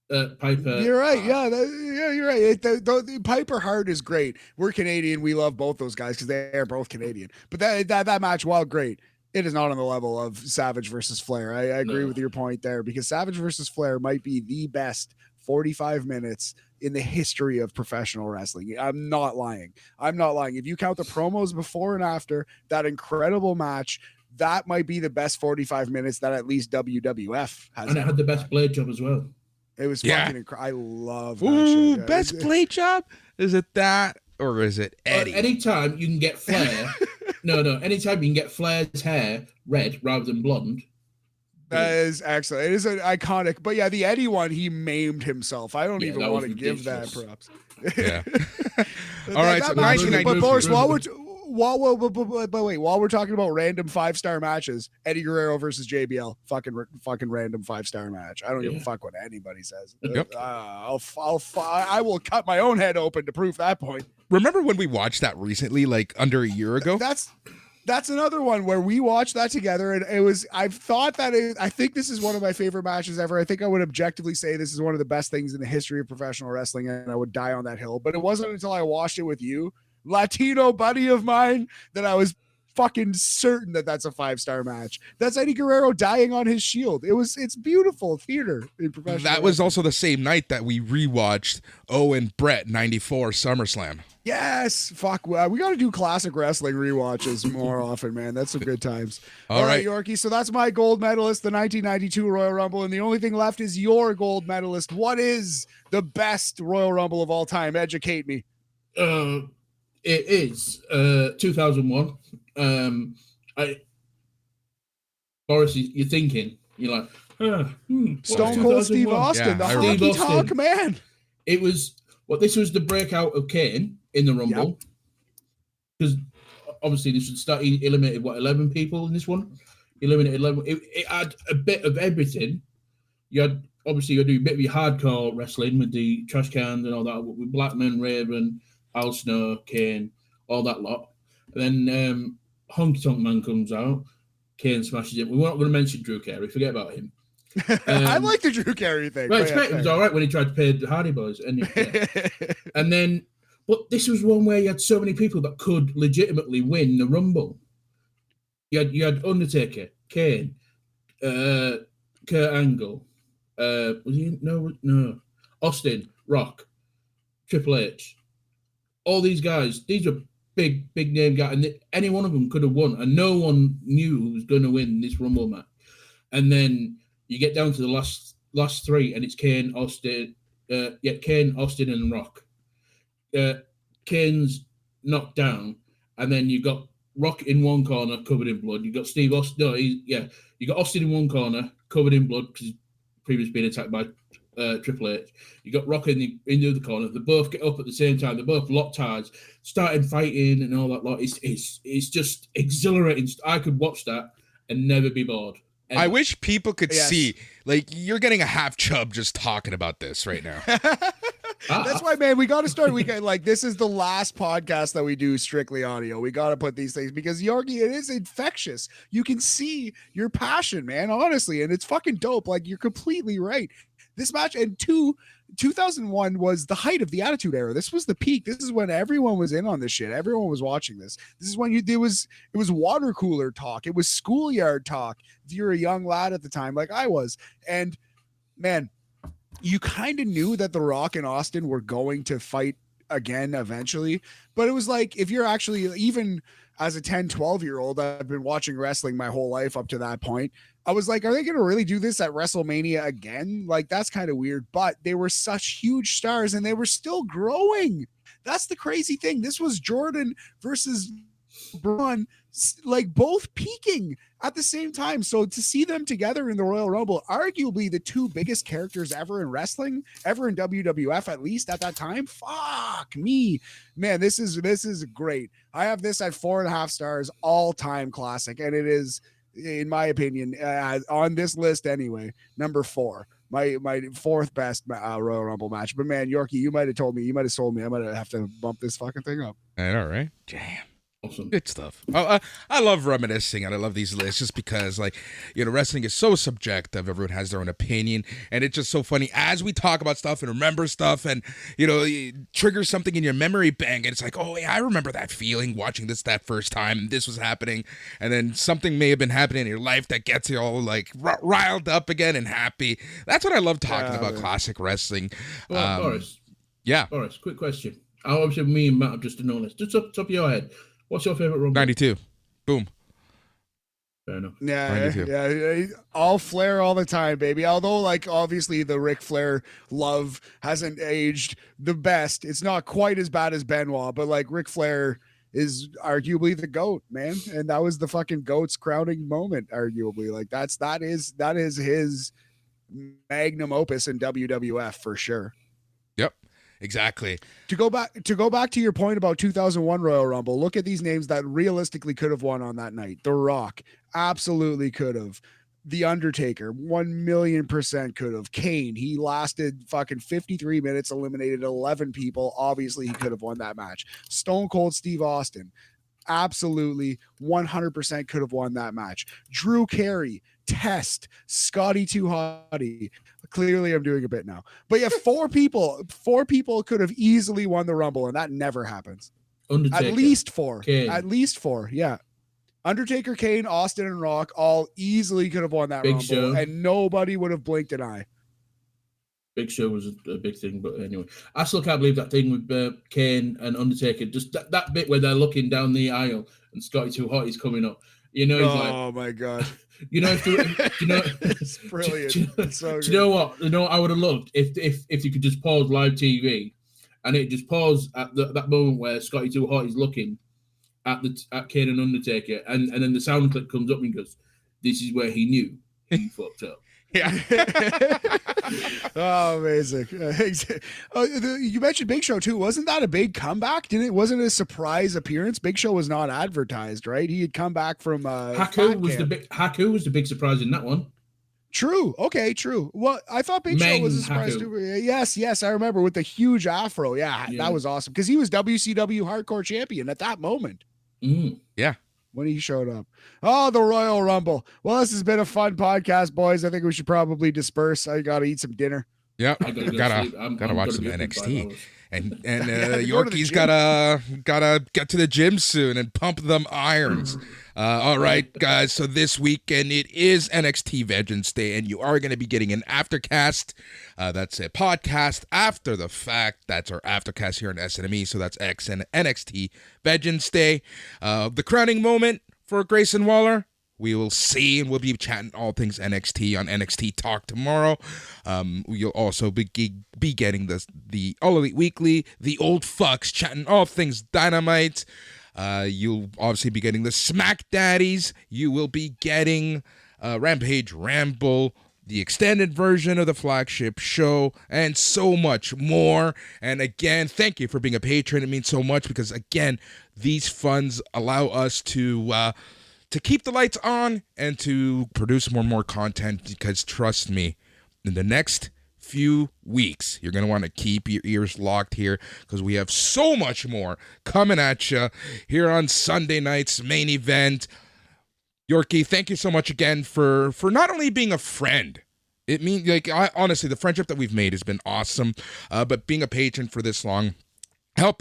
You're right. You're right. The Piper Hart is great. We're Canadian. We love both those guys because they are both Canadian. But that match, while great, it is not on the level of Savage versus Flair. I agree with your point there because Savage versus Flair might be the best 45 minutes in the history of professional wrestling. I'm not lying. If you count the promos before and after that incredible match, that might be the best 45 minutes that at least WWF has.
And it had the best blade job as well.
It was fucking incredible. I love that shit.
Best blade job? Is it that or is it Eddie?
Anytime you can get Flair. No. Anytime you can get Flair's hair red rather than blonde.
That is excellent. It is an iconic. But yeah, the Eddie one, he maimed himself. I don't even want to give that props.
Yeah. All right. So 1990.
But Boris, while we're talking about random 5-star matches, Eddie Guerrero versus JBL, fucking random 5-star match. I don't give a fuck what anybody says.
Yep.
I will cut my own head open to prove that point.
Remember when we watched that recently, like under a year ago?
That's another one where we watched that together, and I think this is one of my favorite matches ever. I think I would objectively say this is one of the best things in the history of professional wrestling, and I would die on that hill. But it wasn't until I watched it with you, Latino buddy of mine, that I was fucking certain that that's a 5-star match. That's Eddie Guerrero dying on his shield. It's beautiful theater in professional
That was also the same night that we rewatched Owen Brett 94 SummerSlam.
Yes, fuck. We got to do classic wrestling rewatches more often, man. That's some good times. All right, Yorkie. So that's my gold medalist, the 1992 Royal Rumble, and the only thing left is your gold medalist. What is the best Royal Rumble of all time? Educate me.
It is 2001. Boris, you're thinking, you're like,
Stone Cold Steve Austin, the Honky Tonk Man.
It was this was the breakout of Kane in the Rumble, because obviously this would start. He eliminated 11 people in this one. He eliminated 11. It had a bit of everything. You had obviously you do a bit of your hardcore wrestling with the trash cans and all that, with Blackman, Raven, Al Snow, Kane, all that lot. And then Honky Tonk Man comes out. Kane smashes him. We're not going to mention Drew Carey. Forget about him.
I like the Drew Carey thing.
Right, it was all right when he tried to pay the Hardy Boys. And then, but this was one where you had so many people that could legitimately win the Rumble. You had Undertaker, Kane, Kurt Angle, was he? No. Austin, Rock, Triple H. All these guys, these are big name guys, and any one of them could have won, and no one knew who was going to win this Rumble match. And then you get down to the last three, and it's Kane, Austin, and Rock. Kane's knocked down, and then you got Rock in one corner, covered in blood. You got Steve Austin. No, you got Austin in one corner, covered in blood because he's previously been attacked by Triple H. You got Rock in the other corner. They both get up at the same time. They're both locked eyes, starting fighting and all that lot. It's just exhilarating. I could watch that and never be bored. Ever.
I wish people could see, like, you're getting a half chub just talking about this right now.
That's why, man, we got to start. This is the last podcast that we do strictly audio. We got to put these things because Yorkie, it is infectious. You can see your passion, man, honestly, and it's fucking dope. Like, you're completely right. This match, and 2001 was the height of the Attitude Era. This was the peak. This is when everyone was in on this shit. Everyone was watching this. This is when it was water cooler talk. It was schoolyard talk. If you're a young lad at the time, like I was, and man, you kind of knew that The Rock and Austin were going to fight again eventually, but it was like, if you're actually, even as a 10, 12-year-old, I've been watching wrestling my whole life up to that point. I was like, are they going to really do this at WrestleMania again? Like, that's kind of weird, but they were such huge stars and they were still growing. That's the crazy thing. This was Jordan versus Braun, like both peaking at the same time. So to see them together in the Royal Rumble, arguably the two biggest characters ever in wrestling, ever in WWF, at least at that time. Fuck me, man. This is great. I have this at 4.5 stars, all-time classic. And it is, in my opinion, on this list anyway, number 4. My fourth best Royal Rumble match. But man, Yorkie, you might have told me, you might have sold me. I might have to bump this fucking thing up.
I know, right? Damn.
Awesome.
Good stuff. I love reminiscing and I love these lists just because, like, you know, wrestling is so subjective. Everyone has their own opinion, and it's just so funny as we talk about stuff and remember stuff, and you know, it triggers something in your memory bank, and it's like, oh yeah, I remember that feeling watching this that first time. This was happening, and then something may have been happening in your life that gets you all like riled up again and happy. That's what I love talking about classic wrestling.
Well, Boris.
Yeah.
Boris, quick question. Obviously, me and Matt have just known this. Just top of your head. What's your favorite Rumble?
92. Boom.
Fair enough.
Yeah, all Flair all the time, baby. Although, like, obviously the Ric Flair love hasn't aged the best. It's not quite as bad as Benoit, but like Ric Flair is arguably the GOAT, man. And that was the fucking GOAT's crowning moment, arguably. Like that is his magnum opus in WWF for sure.
Yep. Exactly.
To go back to your point about 2001 Royal Rumble, look at these names that realistically could have won on that night. The Rock absolutely could have. The Undertaker 1,000,000% could have. Kane, he lasted fucking 53 minutes, eliminated 11 people. Obviously, he could have won that match. Stone Cold Steve Austin, absolutely 100% could have won that match. Drew Carey, Test, Scotty Too Hottie. Clearly, I'm doing a bit now. But yeah, four people could have easily won the Rumble, and that never happens.
Undertaker,
at least four.
Kane.
At least 4, yeah. Undertaker, Kane, Austin, and Rock all easily could have won that Rumble,
Show.
And nobody would have blinked an eye.
Big Show was a big thing, but anyway. I still can't believe that thing with Kane and Undertaker. Just that bit where they're looking down the aisle and Scotty Too Hotty's coming up. You know, he's like,
oh my God.
You know,
it's brilliant.
Do you know what? You know what I would have loved if you could just pause live TV and it just pause at that moment where Scotty Too Hot is looking at Kane and Undertaker, and then the sound clip comes up and goes, "This is where he knew he fucked up."
Yeah.
Oh, amazing. You mentioned Big Show too. Wasn't that a big comeback? Wasn't it a surprise appearance? Big Show was not advertised, right? He had come back from
Haku was the big surprise in that one.
True. Okay, true. Well, I thought Big Show was a surprise too. Yes, I remember with the huge afro. Yeah. That was awesome because he was WCW Hardcore Champion at that moment.
Mm.
Yeah.
when he showed up. Oh, the Royal Rumble. Well, this has been a fun podcast, boys. I think we should probably disperse. I got to eat some dinner.
Yep,
I gotta go
gotta
sleep. I'm
watch
gonna
some
be up in 5
NXT,
hours.
and
Yeah, go to the
Yorkie's
gym.
gotta get to the gym soon and pump them irons. All right, guys. So this weekend it is NXT Vengeance Day, and you are going to be getting an aftercast. That's a podcast after the fact. That's our aftercast here on SNME. So that's X and NXT Vengeance Day. The crowning moment for Grayson Waller. We will see, and we'll be chatting all things NXT on NXT Talk tomorrow. You'll also be getting the All Elite Weekly, the old fucks, chatting all things Dynamite. You'll obviously be getting the Smack Daddies. You will be getting Rampage Ramble, the extended version of the flagship show, and so much more. And again, thank you for being a patron. It means so much because, again, these funds allow us to keep the lights on and to produce more and more content, because trust me, in the next few weeks, you're going to want to keep your ears locked here, because we have so much more coming at you here on Sunday night's main event. Yorkie, thank you so much again for not only being a friend. It means, honestly, the friendship that we've made has been awesome, but being a patron for this long, help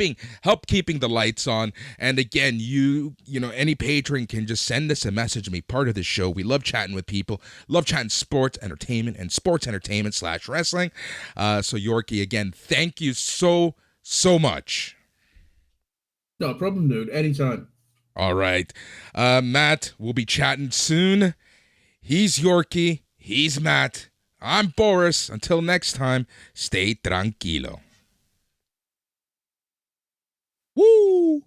keeping the lights on. And again, you know, any patron can just send us a message and be part of the show. We love chatting with people, love chatting sports entertainment and sports entertainment / wrestling. So Yorkie, again, thank you so much.
No problem, dude. Anytime.
All right. Matt, we'll be chatting soon. He's Yorkie, he's Matt, I'm Boris. Until next time, stay tranquilo. Woo!